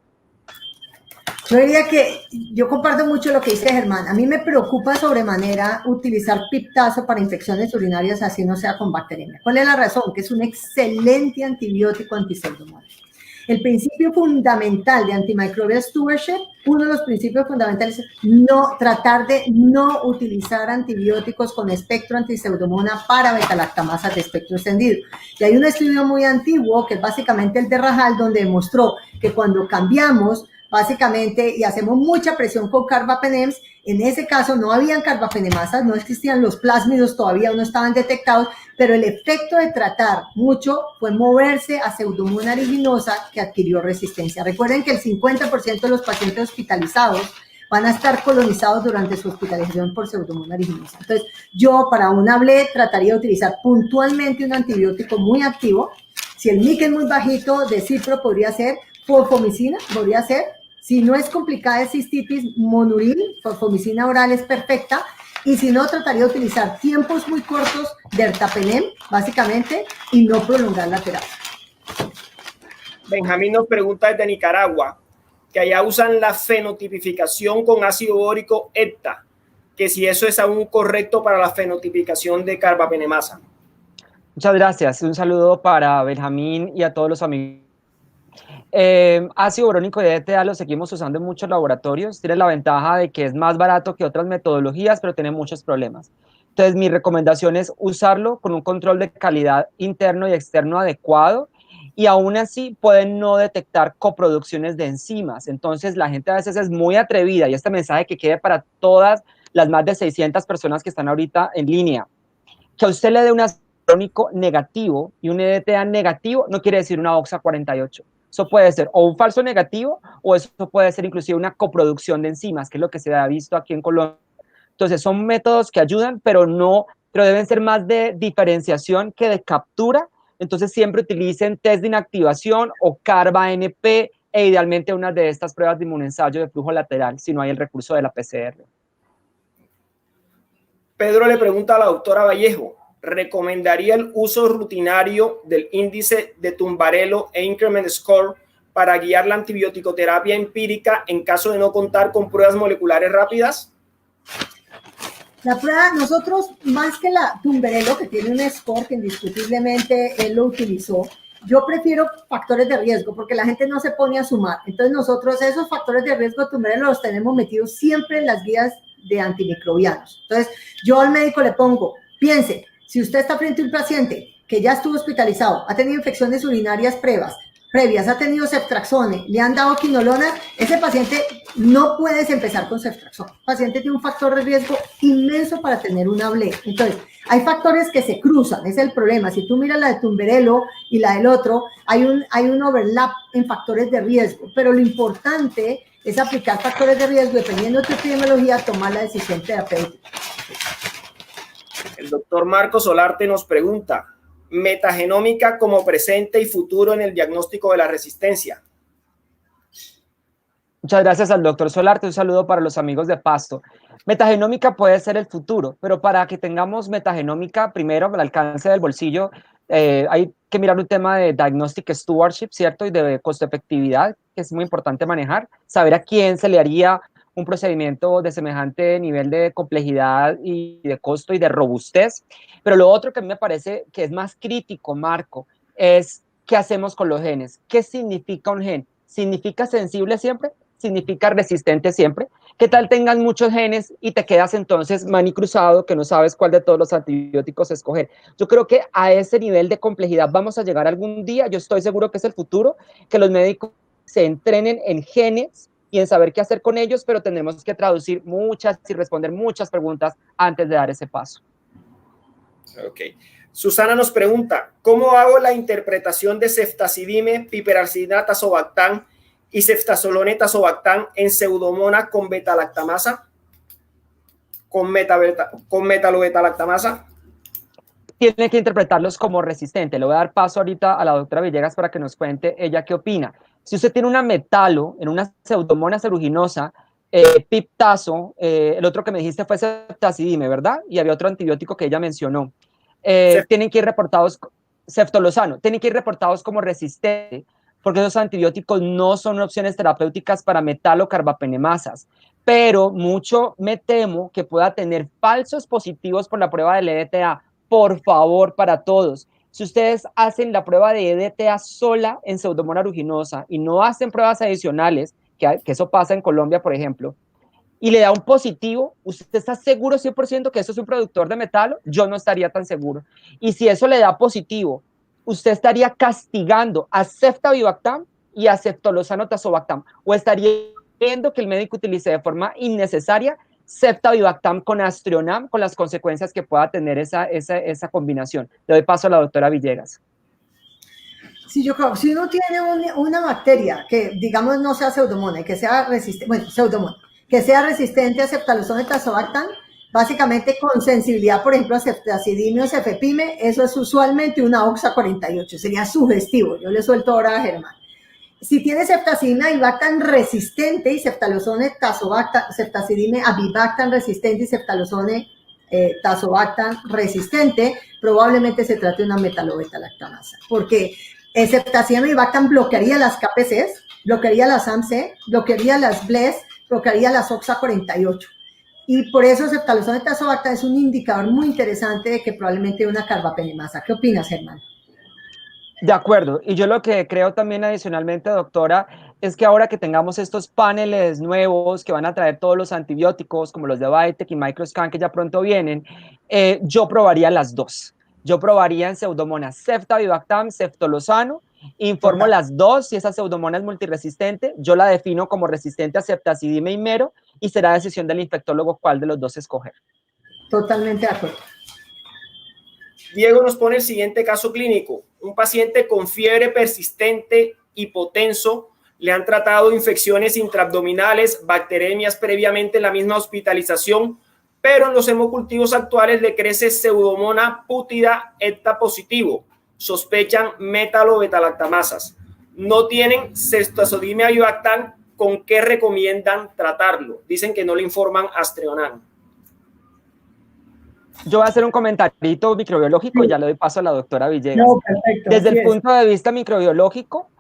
Yo diría que yo comparto mucho lo que dice Germán. A mí me preocupa sobremanera utilizar piptazo para infecciones urinarias, así no sea con bacteriemia. ¿Cuál es la razón? Que es un excelente antibiótico anti-Pseudomonas. El principio fundamental de antimicrobial stewardship, uno de los principios fundamentales es tratar de no utilizar antibióticos con espectro anti-Pseudomonas para beta-lactamasas de espectro extendido. Y hay un estudio muy antiguo, que es básicamente el de Rajal, donde demostró que cuando cambiamos básicamente y hacemos mucha presión con carbapenems, en ese caso no habían carbapenemasas, no existían los plásmidos, todavía no estaban detectados, pero el efecto de tratar mucho fue moverse a Pseudomonas aeruginosa, que adquirió resistencia. Recuerden que el 50% de los pacientes hospitalizados van a estar colonizados durante su hospitalización por Pseudomonas aeruginosa. Entonces, yo para una BLE trataría de utilizar puntualmente un antibiótico muy activo. Si el MIC es muy bajito, de cipro podría ser fosfomicina, podría ser. Si no es complicada de cistitis, monuril, fosfomicina oral es perfecta. Y si no, trataría de utilizar tiempos muy cortos de ertapenem, básicamente, y no prolongar la terapia. Benjamín nos pregunta desde Nicaragua, que allá usan la fenotipificación con ácido bórico EPTA, que si eso es aún correcto para la fenotipificación de carbapenemasa. Muchas gracias. Un saludo para Benjamín y a todos los amigos. Ácido borónico de ETA lo seguimos usando en muchos laboratorios. Tiene la ventaja de que es más barato que otras metodologías, pero tiene muchos problemas. Entonces, mi recomendación es usarlo con un control de calidad interno y externo adecuado, y aún así pueden no detectar coproducciones de enzimas. Entonces, la gente a veces es muy atrevida, y este mensaje que quede para todas las más de 600 personas que están ahorita en línea. Que a usted le dé un ácido borónico negativo y un EDTA negativo no quiere decir una OXA 48. Eso puede ser o un falso negativo, o eso puede ser inclusive una coproducción de enzimas, que es lo que se ha visto aquí en Colombia. Entonces, son métodos que ayudan, pero deben ser más de diferenciación que de captura. Entonces, siempre utilicen test de inactivación o carba-NP, e idealmente una de estas pruebas de inmunensayo de flujo lateral, si no hay el recurso de la PCR. Pedro le pregunta a la doctora Vallejo, ¿recomendaría el uso rutinario del índice de Tumbarello e Increment Score para guiar la antibiótico-terapia empírica en caso de no contar con pruebas moleculares rápidas? La prueba, nosotros, más que la Tumbarello, que tiene un score que indiscutiblemente él lo utilizó, yo prefiero factores de riesgo, porque la gente no se pone a sumar. Entonces nosotros esos factores de riesgo de Tumbarello los tenemos metidos siempre en las guías de antimicrobianos. Entonces yo al médico le pongo, piense, si usted está frente a un paciente que ya estuvo hospitalizado, ha tenido infecciones urinarias previas, ha tenido ceftriaxone, le han dado quinolona, ese paciente no puedes empezar con ceftriaxone. El paciente tiene un factor de riesgo inmenso para tener una BLE. Entonces, hay factores que se cruzan, ese es el problema. Si tú miras la de Tumberello y la del otro, hay un overlap en factores de riesgo, pero lo importante es aplicar factores de riesgo, dependiendo de tu epidemiología, tomar la decisión terapéutica. El doctor Marco Solarte nos pregunta, metagenómica como presente y futuro en el diagnóstico de la resistencia. Muchas gracias al doctor Solarte, un saludo para los amigos de Pasto. Metagenómica puede ser el futuro, pero para que tengamos metagenómica, primero, al alcance del bolsillo, hay que mirar un tema de diagnostic stewardship, ¿cierto? Y de costo-efectividad, que es muy importante manejar, saber a quién se le haría un procedimiento de semejante nivel de complejidad y de costo y de robustez. Pero lo otro que a mí me parece que es más crítico, Marco, es qué hacemos con los genes. ¿Qué significa un gen? ¿Significa sensible siempre? ¿Significa resistente siempre? ¿Qué tal tengan muchos genes y te quedas entonces manicruzado que no sabes cuál de todos los antibióticos escoger? Yo creo que a ese nivel de complejidad vamos a llegar algún día. Yo estoy seguro que es el futuro, que los médicos se entrenen en genes y en saber qué hacer con ellos, pero tendremos que traducir muchas y responder muchas preguntas antes de dar ese paso. Ok. Susana nos pregunta, ¿cómo hago la interpretación de ceftazidime, piperacilina, tazobactam y ceftazolone tazobactam en pseudomonas con beta-lactamasa? ¿Con metalo-beta-lactamasa? Tiene que interpretarlos como resistente. Le voy a dar paso ahorita a la doctora Villegas para que nos cuente ella qué opina. Si usted tiene una metalo en una pseudomonas aeruginosa, piptazo, el otro que me dijiste fue ceftazidime, ¿verdad? Y había otro antibiótico que ella mencionó. Tienen que ir reportados, ceftolozano, tienen que ir reportados como resistente, porque esos antibióticos no son opciones terapéuticas para metalocarbapenemasas, pero mucho me temo que pueda tener falsos positivos por la prueba del EDTA. Por favor, para todos, si ustedes hacen la prueba de EDTA sola en pseudomonas aeruginosa y no hacen pruebas adicionales, que eso pasa en Colombia, por ejemplo, y le da un positivo, ¿usted está seguro 100% que eso es un productor de metalo? Yo no estaría tan seguro. Y si eso le da positivo, usted estaría castigando a ceftavibactam y a ceftolozano tazobactam, o estaría viendo que el médico utilice de forma innecesaria ceftavibactam con astrionam, con las consecuencias que pueda tener esa combinación. Le doy paso a la doctora Villegas. Sí, yo creo, si uno tiene una bacteria que, digamos, no sea pseudomonas, que sea resistente, bueno, pseudomonas, que sea resistente a ceftazolone tazobactam, básicamente con sensibilidad, por ejemplo, a ceftazidime o cefepime, eso es usualmente una OXA 48, sería sugestivo. Yo le suelto ahora a Germán. Si tiene ceftazidime avibactam resistente y ceftazolone tazobactam, ceftazidime avibactam resistente y ceftazolone tazobactam resistente, probablemente se trate de una metalo-beta-lactamasa, porque ceftazidime avibactam bloquearía las KPCs, bloquearía las AMC, bloquearía las BLES, bloquearía las OXA 48. Y por eso ceftazolone tazobactam es un indicador muy interesante de que probablemente hay una carbapenemasa. ¿Qué opinas, Germán? De acuerdo, y yo lo que creo también adicionalmente, doctora, es que ahora que tengamos estos paneles nuevos que van a traer todos los antibióticos, como los de Vitec y Microscan, que ya pronto vienen, yo probaría las dos. Yo probaría en pseudomonas ceftavibactam, ceftolozano, informo las dos, si esa pseudomona es multiresistente, yo la defino como resistente a ceftazidime y mero, y será decisión del infectólogo cuál de los dos escoger. Totalmente de acuerdo. Diego nos pone el siguiente caso clínico. Un paciente con fiebre persistente, hipotenso, le han tratado infecciones intraabdominales, bacteremias previamente en la misma hospitalización, pero en los hemocultivos actuales le crece pseudomonas pútida ETA positivo. Sospechan metalo-beta-lactamasas. No tienen ceftazidime avibactam. ¿Con qué recomiendan tratarlo? Dicen que no le informan astrionam. Yo voy a hacer un comentarito microbiológico y ya le doy paso a la doctora Villegas. No, perfecto. Desde el punto de vista microbiológico,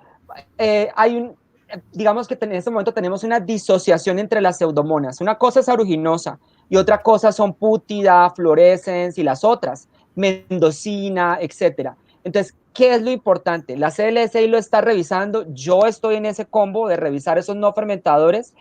digamos que en este momento tenemos una disociación entre las pseudomonas. Una cosa es aeruginosa y otra cosa son pútida, fluorescens y las otras, mendocina, etcétera. Entonces, ¿qué es lo importante? La CLSI lo está revisando, yo estoy en ese combo de revisar esos no fermentadores,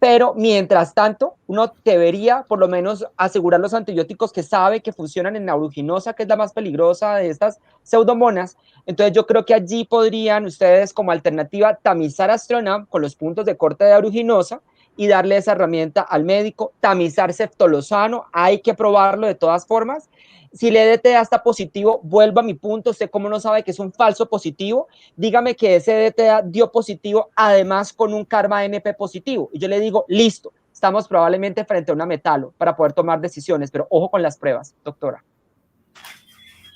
pero mientras tanto, uno debería por lo menos asegurar los antibióticos que sabe que funcionan en la aeruginosa, que es la más peligrosa de estas pseudomonas. Entonces yo creo que allí podrían ustedes como alternativa tamizar Astronam con los puntos de corte de aeruginosa y darle esa herramienta al médico, tamizar ceftolozano, hay que probarlo de todas formas. Si el EDTA está positivo, vuelvo a mi punto, usted cómo no sabe que es un falso positivo, dígame que ese EDTA dio positivo, además con un karma NP positivo, y yo le digo, listo, estamos probablemente frente a una metalo para poder tomar decisiones, pero ojo con las pruebas, doctora.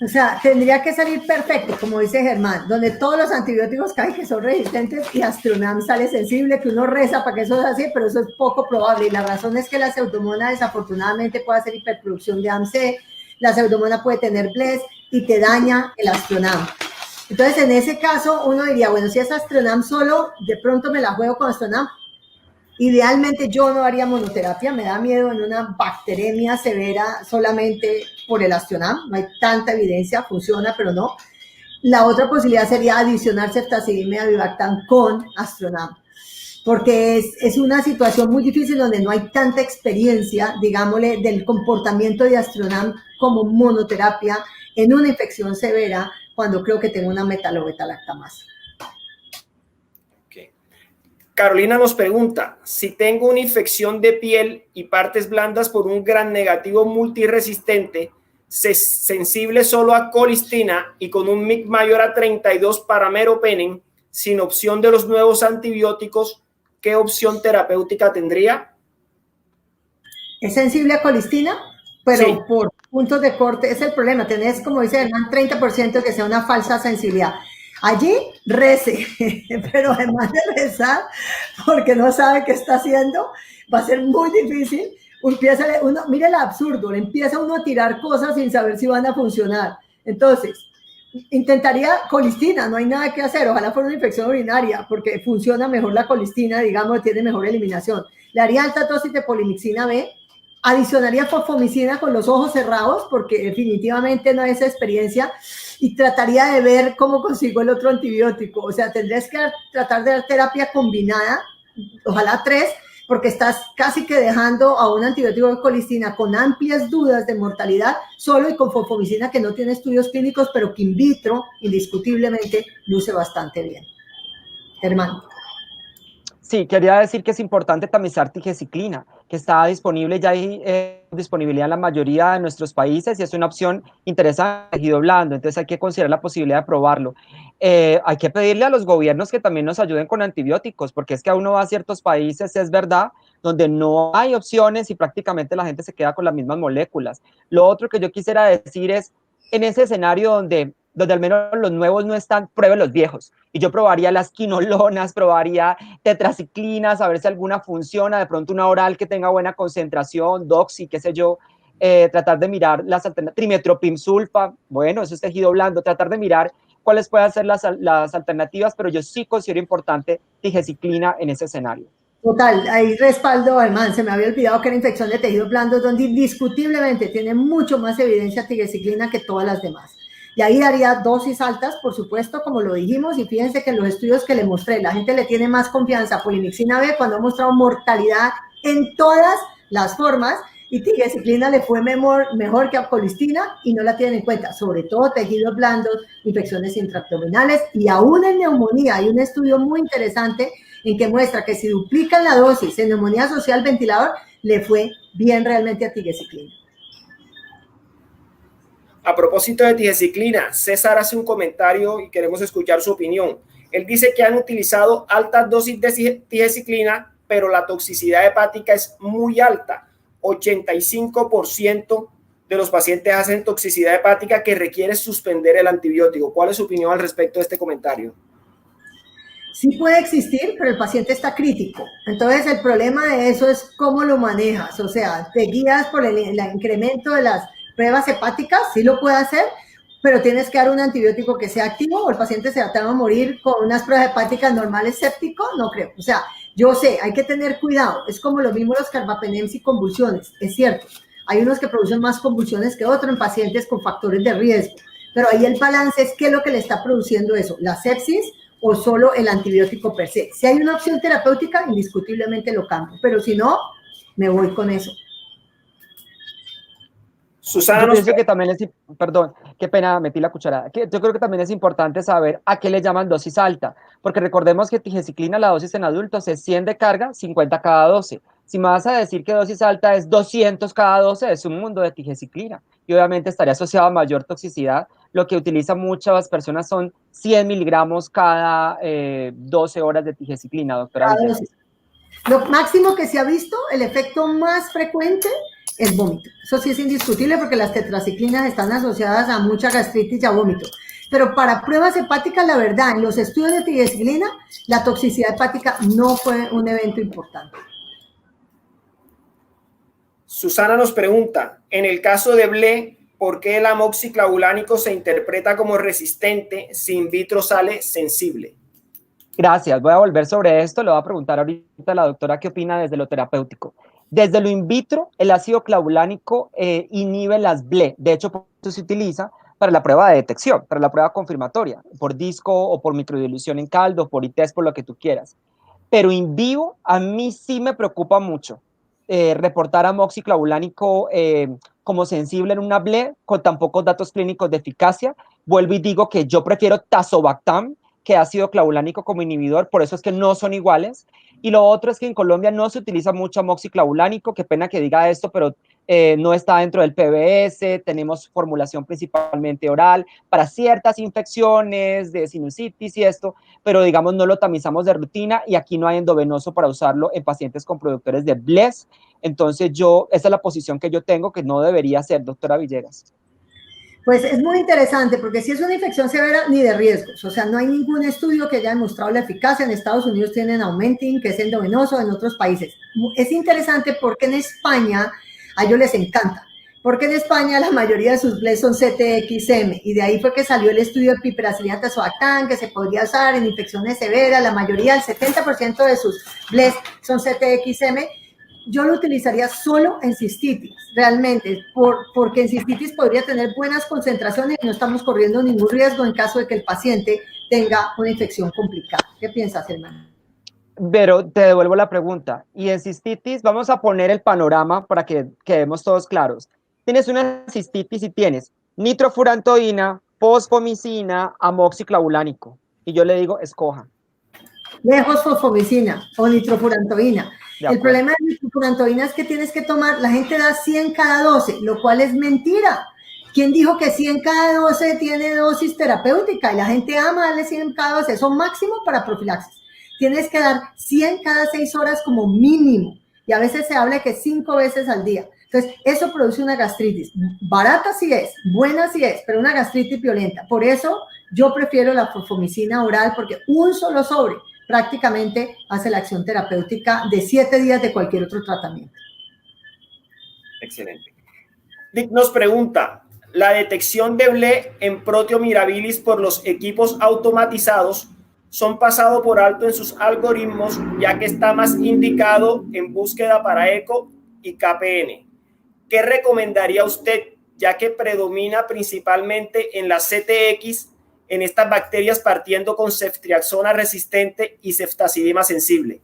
O sea, tendría que salir perfecto, como dice Germán, donde todos los antibióticos caen que son resistentes y Astronam sale sensible, que uno reza para que eso sea así, pero eso es poco probable. Y la razón es que la pseudomona desafortunadamente puede hacer hiperproducción de AMC, la pseudomona puede tener BLES y te daña el Astronam. Entonces, en ese caso, uno diría, bueno, si es Astronam solo, de pronto me la juego con Astronam. Idealmente yo no haría monoterapia, me da miedo en una bacteremia severa solamente por el Astronam, no hay tanta evidencia, funciona, pero no. La otra posibilidad sería adicionar ceftazidime y avibactam con Astronam, porque es una situación muy difícil donde no hay tanta experiencia, digámosle, del comportamiento de Astronam como monoterapia en una infección severa cuando creo que tengo una metalobetalactamasa. Carolina nos pregunta, si tengo una infección de piel y partes blandas por un gran negativo multiresistente, sensible solo a colistina y con un MIC mayor a 32 para meropenem, sin opción de los nuevos antibióticos, ¿qué opción terapéutica tendría? ¿Es sensible a colistina? Pero sí, por puntos de corte, es el problema, tenés, como dice el 30% que sea una falsa sensibilidad. Allí rece, pero además de rezar, porque no sabe qué está haciendo, va a ser muy difícil. Mire el absurdo, le empieza uno a tirar cosas sin saber si van a funcionar. Entonces, intentaría colistina, no hay nada que hacer, ojalá fuera una infección urinaria, porque funciona mejor la colistina, digamos, tiene mejor eliminación. Le haría alta dosis de polimixina B, adicionaría fosfomicina con los ojos cerrados, porque definitivamente no hay esa experiencia, y trataría de ver cómo consigo el otro antibiótico. O sea, tendrías que tratar de dar terapia combinada, ojalá 3, porque estás casi que dejando a un antibiótico de colistina con amplias dudas de mortalidad, solo y con fosfomicina que no tiene estudios clínicos, pero que in vitro, indiscutiblemente, luce bastante bien. Germán. Sí, quería decir que es importante tamizar tigeciclina, que está disponible, ya hay disponibilidad en la mayoría de nuestros países y es una opción interesante, tejido blando, entonces hay que considerar la posibilidad de probarlo. Hay que pedirle a los gobiernos que también nos ayuden con antibióticos, porque es que uno va a ciertos países, es verdad, donde no hay opciones y prácticamente la gente se queda con las mismas moléculas. Lo otro que yo quisiera decir es, en ese escenario donde al menos los nuevos no están, pruebe los viejos. Y yo probaría las quinolonas, probaría tetraciclinas, a ver si alguna funciona, de pronto una oral que tenga buena concentración, doxy, qué sé yo, tratar de mirar las alternativas, trimetoprim sulfa, bueno, eso es tejido blando, tratar de mirar cuáles pueden ser las alternativas, pero yo sí considero importante tigeciclina en ese escenario. Total, ahí respaldo, Germán, se me había olvidado que era infección de tejidos blandos, donde indiscutiblemente tiene mucho más evidencia tigeciclina que todas las demás. Y ahí daría dosis altas, por supuesto, como lo dijimos, y fíjense que en los estudios que le mostré, la gente le tiene más confianza a polimixina B cuando ha mostrado mortalidad en todas las formas, y tigeciclina le fue mejor que a colistina y no la tienen en cuenta, sobre todo tejidos blandos, infecciones intraabdominales, y aún en neumonía. Hay un estudio muy interesante en que muestra que si duplican la dosis en neumonía social ventilador, le fue bien realmente a tigeciclina. A propósito de tigeciclina, César hace un comentario y queremos escuchar su opinión. Él dice que han utilizado altas dosis de tigeciclina, pero la toxicidad hepática es muy alta. 85% de los pacientes hacen toxicidad hepática que requiere suspender el antibiótico. ¿Cuál es su opinión al respecto de este comentario? Sí puede existir, pero el paciente está crítico. Entonces, el problema de eso es cómo lo manejas. O sea, te guías por el incremento de las pruebas hepáticas, sí lo puede hacer, pero tienes que dar un antibiótico que sea activo o el paciente se va a morir con unas pruebas hepáticas normales séptico, no creo. O sea, yo sé, hay que tener cuidado. Es como lo mismo los carbapenems y convulsiones, es cierto. Hay unos que producen más convulsiones que otros en pacientes con factores de riesgo, pero ahí el balance es qué es lo que le está produciendo eso, la sepsis o solo el antibiótico per se. Si hay una opción terapéutica, indiscutiblemente lo cambio, pero si no, me voy con eso. Susana, yo pienso que también es, perdón, qué pena, metí la cucharada, yo creo que también es importante saber a qué le llaman dosis alta, porque recordemos que tigecyclina, la dosis en adultos es 100 de carga, 50 cada 12. Si me vas a decir que dosis alta es 200 cada 12, es un mundo de tigecyclina, y obviamente estaría asociado a mayor toxicidad. Lo que utilizan muchas personas son 100 miligramos cada 12 horas de tigecyclina, doctora Villegas. Lo máximo que se ha visto, el efecto más frecuente, es vómito. Eso sí es indiscutible porque las tetraciclinas están asociadas a mucha gastritis y a vómito. Pero para pruebas hepáticas, la verdad, en los estudios de tigecyclina, la toxicidad hepática no fue un evento importante. Susana nos pregunta, en el caso de BLE, ¿por qué el amoxiclavulánico se interpreta como resistente si in vitro sale sensible? Gracias, voy a volver sobre esto, le voy a preguntar ahorita a la doctora qué opina desde lo terapéutico. Desde lo in vitro, el ácido clavulánico inhibe las BLE, de hecho, por eso se utiliza para la prueba de detección, para la prueba confirmatoria, por disco o por microdilución en caldo, por ITEST, por lo que tú quieras. Pero in vivo, a mí sí me preocupa mucho reportar amoxiclavulánico como sensible en una BLE con tan pocos datos clínicos de eficacia. Vuelvo y digo que yo prefiero tazobactam que ácido clavulánico como inhibidor, por eso es que no son iguales. Y lo otro es que en Colombia no se utiliza mucho amoxiclavulánico, qué pena que diga esto, pero no está dentro del PBS, tenemos formulación principalmente oral para ciertas infecciones de sinusitis y esto, pero digamos no lo tamizamos de rutina y aquí no hay endovenoso para usarlo en pacientes con productores de BLES. Entonces esa es la posición que yo tengo, que no debería ser, doctora Villegas. Pues es muy interesante porque si es una infección severa, ni de riesgos. O sea, no hay ningún estudio que haya demostrado la eficacia. En Estados Unidos tienen Aumentin, que es endovenoso, en otros países. Es interesante porque en España a ellos les encanta. Porque en España la mayoría de sus BLES son CTXM y de ahí fue que salió el estudio de piperacilina tazobactam que se podría usar en infecciones severas. La mayoría, el 70% de sus BLES son CTXM. Yo lo utilizaría solo en cistitis, realmente, porque en cistitis podría tener buenas concentraciones y no estamos corriendo ningún riesgo en caso de que el paciente tenga una infección complicada. ¿Qué piensas, hermano? Pero te devuelvo la pregunta. Y en cistitis, vamos a poner el panorama para que quedemos todos claros. Tienes una cistitis y tienes nitrofurantoína, fosfomicina, amoxiclavulánico. Y yo le digo, escoja. Lejos fosfomicina o nitrofurantoína. El problema de nitrofurantoína es que tienes que tomar, la gente da 100 cada 12, lo cual es mentira. ¿Quién dijo que 100 cada 12 tiene dosis terapéutica? Y la gente ama darle 100 cada 12, eso máximo para profilaxis. Tienes que dar 100 cada 6 horas como mínimo. Y a veces se habla que 5 veces al día. Entonces, eso produce una gastritis. Barata sí es, buena sí es, pero una gastritis violenta. Por eso yo prefiero la fosfomicina oral porque un solo sobre prácticamente hace la acción terapéutica de 7 días de cualquier otro tratamiento. Excelente. Dick nos pregunta, ¿la detección de BLE en Proteo Mirabilis por los equipos automatizados son pasado por alto en sus algoritmos, ya que está más indicado en búsqueda para ECO y KPN? ¿Qué recomendaría usted, ya que predomina principalmente en la CTX en estas bacterias partiendo con ceftriaxona resistente y ceftazidima sensible?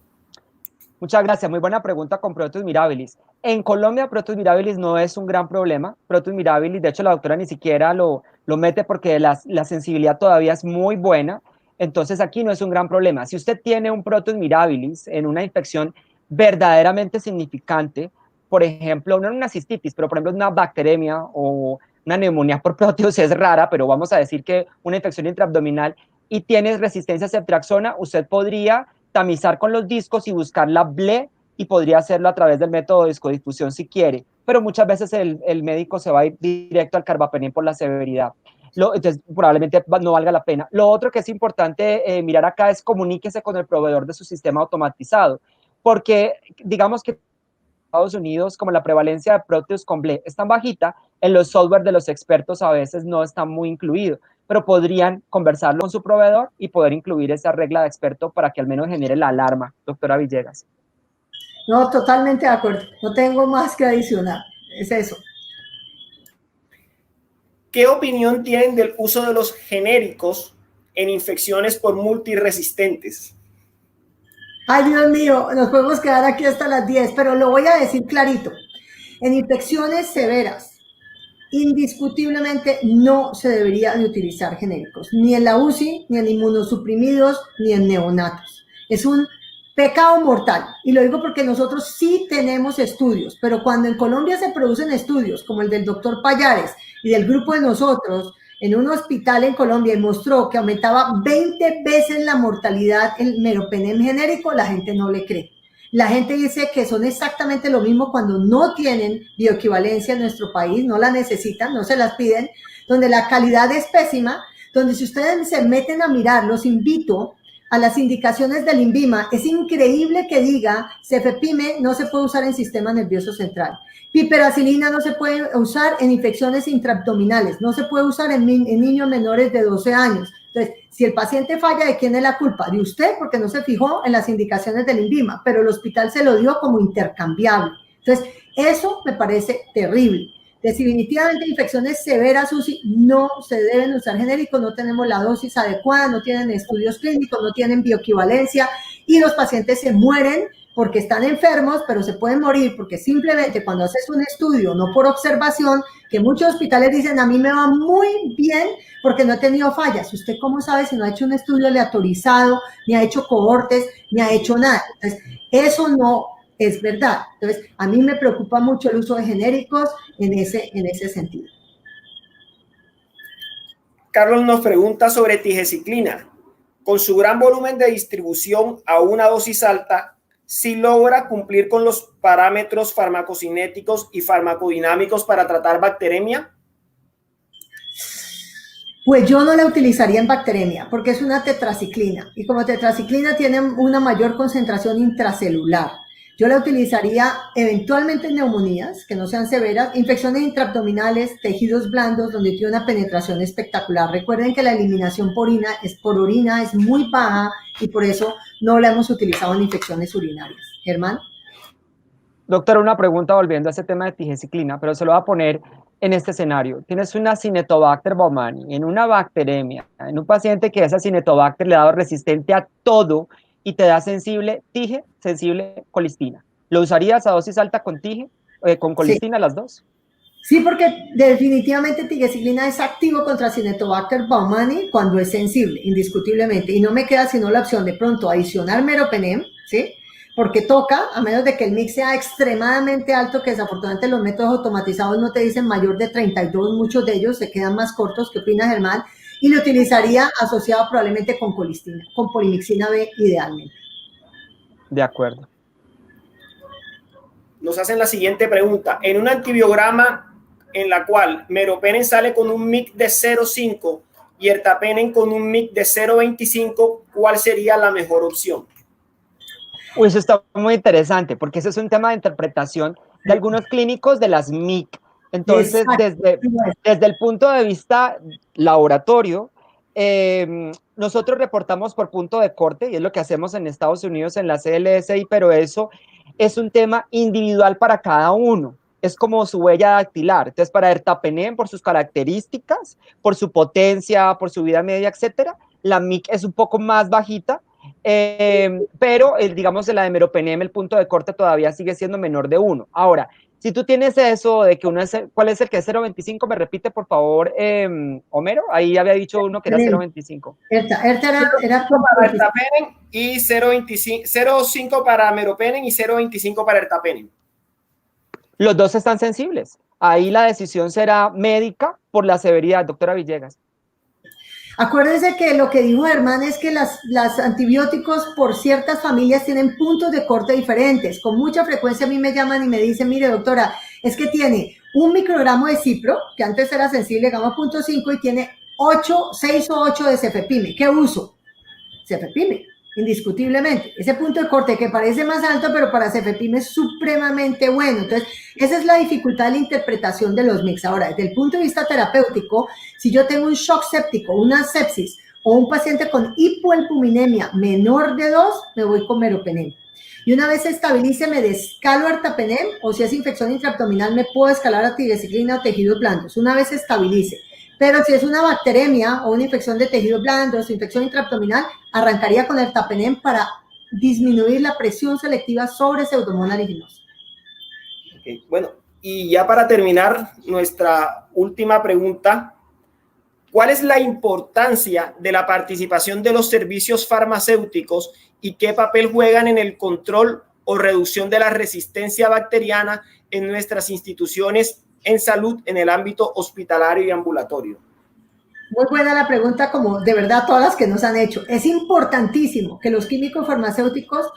Muchas gracias, muy buena pregunta con Proteus mirabilis. En Colombia, Proteus mirabilis no es un gran problema. Proteus mirabilis, de hecho, la doctora ni siquiera lo mete porque la sensibilidad todavía es muy buena. Entonces, aquí no es un gran problema. Si usted tiene un Proteus mirabilis en una infección verdaderamente significante, por ejemplo, no en una cistitis, pero por ejemplo, una bacteremia o una neumonía por Proteus es rara, pero vamos a decir que una infección intraabdominal y tienes resistencia a ceftriaxona, usted podría tamizar con los discos y buscar la BLE y podría hacerlo a través del método de discodifusión si quiere, pero muchas veces el médico se va a ir directo al carbapenem por la severidad. Entonces probablemente no valga la pena. Lo otro que es importante mirar acá es comuníquese con el proveedor de su sistema automatizado, porque digamos que Estados Unidos, como la prevalencia de Proteus con BLE es tan bajita, en los software de los expertos a veces no está muy incluido, pero podrían conversarlo con su proveedor y poder incluir esa regla de experto para que al menos genere la alarma, doctora Villegas. No, totalmente de acuerdo. No tengo más que adicionar. Es eso. ¿Qué opinión tienen del uso de los genéricos en infecciones por multiresistentes? Ay, Dios mío, nos podemos quedar aquí hasta las 10, pero lo voy a decir clarito. En infecciones severas, indiscutiblemente no se debería de utilizar genéricos, ni en la UCI, ni en inmunosuprimidos, ni en neonatos. Es un pecado mortal, y lo digo porque nosotros sí tenemos estudios, pero cuando en Colombia se producen estudios como el del doctor Payares y del grupo de nosotros en un hospital en Colombia y mostró que aumentaba 20 veces la mortalidad el meropenem genérico, la gente no le cree. La gente dice que son exactamente lo mismo cuando no tienen bioequivalencia en nuestro país, no la necesitan, no se las piden, donde la calidad es pésima, donde si ustedes se meten a mirar, los invito a las indicaciones del INVIMA, es increíble que diga cefepime no se puede usar en sistema nervioso central. Piperacilina no se puede usar en infecciones intraabdominales, no se puede usar en niños menores de 12 años. Entonces, si el paciente falla, ¿de quién es la culpa? De usted, porque no se fijó en las indicaciones del INVIMA, pero el hospital se lo dio como intercambiable. Entonces, eso me parece terrible. Definitivamente infecciones severas UCI no se deben usar genéricos, no tenemos la dosis adecuada, no tienen estudios clínicos, no tienen bioequivalencia y los pacientes se mueren porque están enfermos, pero se pueden morir porque simplemente cuando haces un estudio, no por observación, que muchos hospitales dicen a mí me va muy bien porque no he tenido fallas. ¿Usted cómo sabe si no ha hecho un estudio aleatorizado, ni ha hecho cohortes, ni ha hecho nada? Entonces, eso no es verdad. Entonces, a mí me preocupa mucho el uso de genéricos en ese sentido. Carlos nos pregunta sobre tigecyclina. Con su gran volumen de distribución a una dosis alta, ¿sí logra cumplir con los parámetros farmacocinéticos y farmacodinámicos para tratar bacteremia? Pues yo no la utilizaría en bacteremia porque es una tetraciclina y como tetraciclina tiene una mayor concentración intracelular. Yo la utilizaría eventualmente en neumonías, que no sean severas, infecciones intraabdominales, tejidos blandos, donde tiene una penetración espectacular. Recuerden que la eliminación por orina es muy baja y por eso no la hemos utilizado en infecciones urinarias. Germán. Doctor, una pregunta volviendo a ese tema de tigecyclina, pero se lo voy a poner en este escenario. Tienes una Acinetobacter baumannii en una bacteremia, en un paciente que esa Acinetobacter le ha dado resistente a todo y te da sensible tige, sensible colistina. ¿Lo usarías a dosis alta con tige, con colistina, sí, las dos? Sí, porque definitivamente tigecyclina es activo contra Acinetobacter baumannii cuando es sensible, indiscutiblemente. Y no me queda sino la opción de pronto adicionar meropenem, ¿sí? Porque toca, a menos de que el mix sea extremadamente alto, que desafortunadamente los métodos automatizados no te dicen mayor de 32, muchos de ellos se quedan más cortos. ¿Qué opina Germán? Y lo utilizaría asociado probablemente con colistina, con polimixina B idealmente. De acuerdo. Nos hacen la siguiente pregunta. En un antibiograma en la cual meropenem sale con un MIC de 0,5 y ertapenem con un MIC de 0,25, ¿cuál sería la mejor opción? Uy, eso está muy interesante, porque ese es un tema de interpretación de algunos clínicos de las MIC. Entonces, desde el punto de vista laboratorio, nosotros reportamos por punto de corte, y es lo que hacemos en Estados Unidos en la CLSI, pero eso es un tema individual para cada uno. Es como su huella dactilar. Entonces, para ertapenem, por sus características, por su potencia, por su vida media, etcétera, la MIC es un poco más bajita, pero digamos de la de meropenem el punto de corte todavía sigue siendo menor de 1. Ahora, si tú tienes eso de que uno es, ¿cuál es el que es 0.25? Me repite por favor, Homero, ahí había dicho uno que era 0.25. Era para ertapenem y 0.5 para meropenem y 0.25 para ertapenem. Los dos están sensibles. Ahí la decisión será médica por la severidad, doctora Villegas. Acuérdense que lo que dijo Germán es que las antibióticos por ciertas familias tienen puntos de corte diferentes. Con mucha frecuencia a mí me llaman y me dicen, mire doctora, es que tiene un microgramo de cipro, que antes era sensible, gamma 0.5, y tiene 6 o 8 de cefepime. ¿Qué uso? Cefepime, indiscutiblemente. Ese punto de corte que parece más alto, pero para cefepime es supremamente bueno. Entonces, esa es la dificultad de la interpretación de los mix. Ahora, desde el punto de vista terapéutico, si yo tengo un shock séptico, una sepsis o un paciente con hipoalbuminemia menor de 2, me voy con meropenem. Y una vez se estabilice, me descalo ertapenem, o si es infección intraabdominal, me puedo escalar a tigecyclina o tejidos blandos. Una vez se estabilice. pero si es una bacteremia o una infección de tejidos blandos, infección intraabdominal, arrancaría con el Tapenem para disminuir la presión selectiva sobre Pseudomonas aeruginosa. Okay, bueno, y ya para terminar, nuestra última pregunta. ¿Cuál es la importancia de la participación de los servicios farmacéuticos y qué papel juegan en el control o reducción de la resistencia bacteriana en nuestras instituciones en salud en el ámbito hospitalario y ambulatorio? Muy buena la pregunta, como de verdad todas las que nos han hecho. Es importantísimo que los químicos farmacéuticos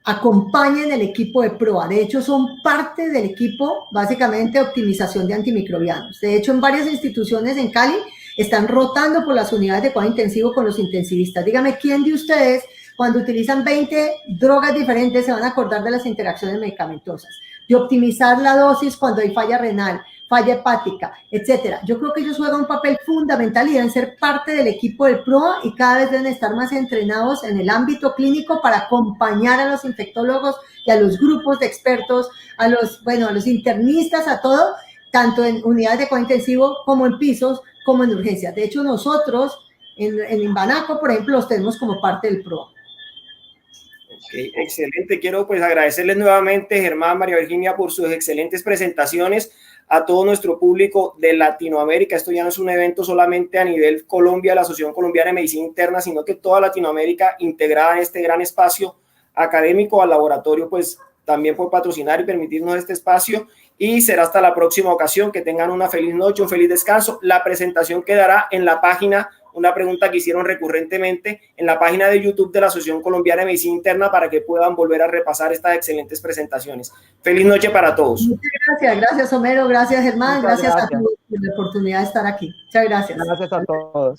acompañen el equipo de PROA. De hecho, son parte del equipo, básicamente, de optimización de antimicrobianos. De hecho, en varias instituciones en Cali están rotando por las unidades de cuidado intensivo con los intensivistas. Dígame, ¿quién de ustedes, cuando utilizan 20 drogas diferentes, se van a acordar de las interacciones medicamentosas? De optimizar la dosis cuando hay falla renal, falla hepática, etcétera. Yo creo que ellos juegan un papel fundamental y deben ser parte del equipo del PROA y cada vez deben estar más entrenados en el ámbito clínico para acompañar a los infectólogos y a los grupos de expertos, a los internistas, a todo, tanto en unidades de cuidado intensivo como en pisos, como en urgencias. De hecho, nosotros en Imbanaco, por ejemplo, los tenemos como parte del PROA. Okay, excelente. Quiero pues agradecerles nuevamente, Germán, María Virginia, por sus excelentes presentaciones, a todo nuestro público de Latinoamérica. Esto ya no es un evento solamente a nivel Colombia, la Asociación Colombiana de Medicina Interna, sino que toda Latinoamérica integrada en este gran espacio académico. Al laboratorio pues también por patrocinar y permitirnos este espacio, y será hasta la próxima ocasión. Que tengan una feliz noche, un feliz descanso. La presentación quedará en la página, una pregunta que hicieron recurrentemente, en la página de YouTube de la Asociación Colombiana de Medicina Interna, para que puedan volver a repasar estas excelentes presentaciones. Feliz noche para todos. Muchas gracias, Homero, gracias, Germán, gracias a todos por la oportunidad de estar aquí. Muchas gracias. Gracias a todos.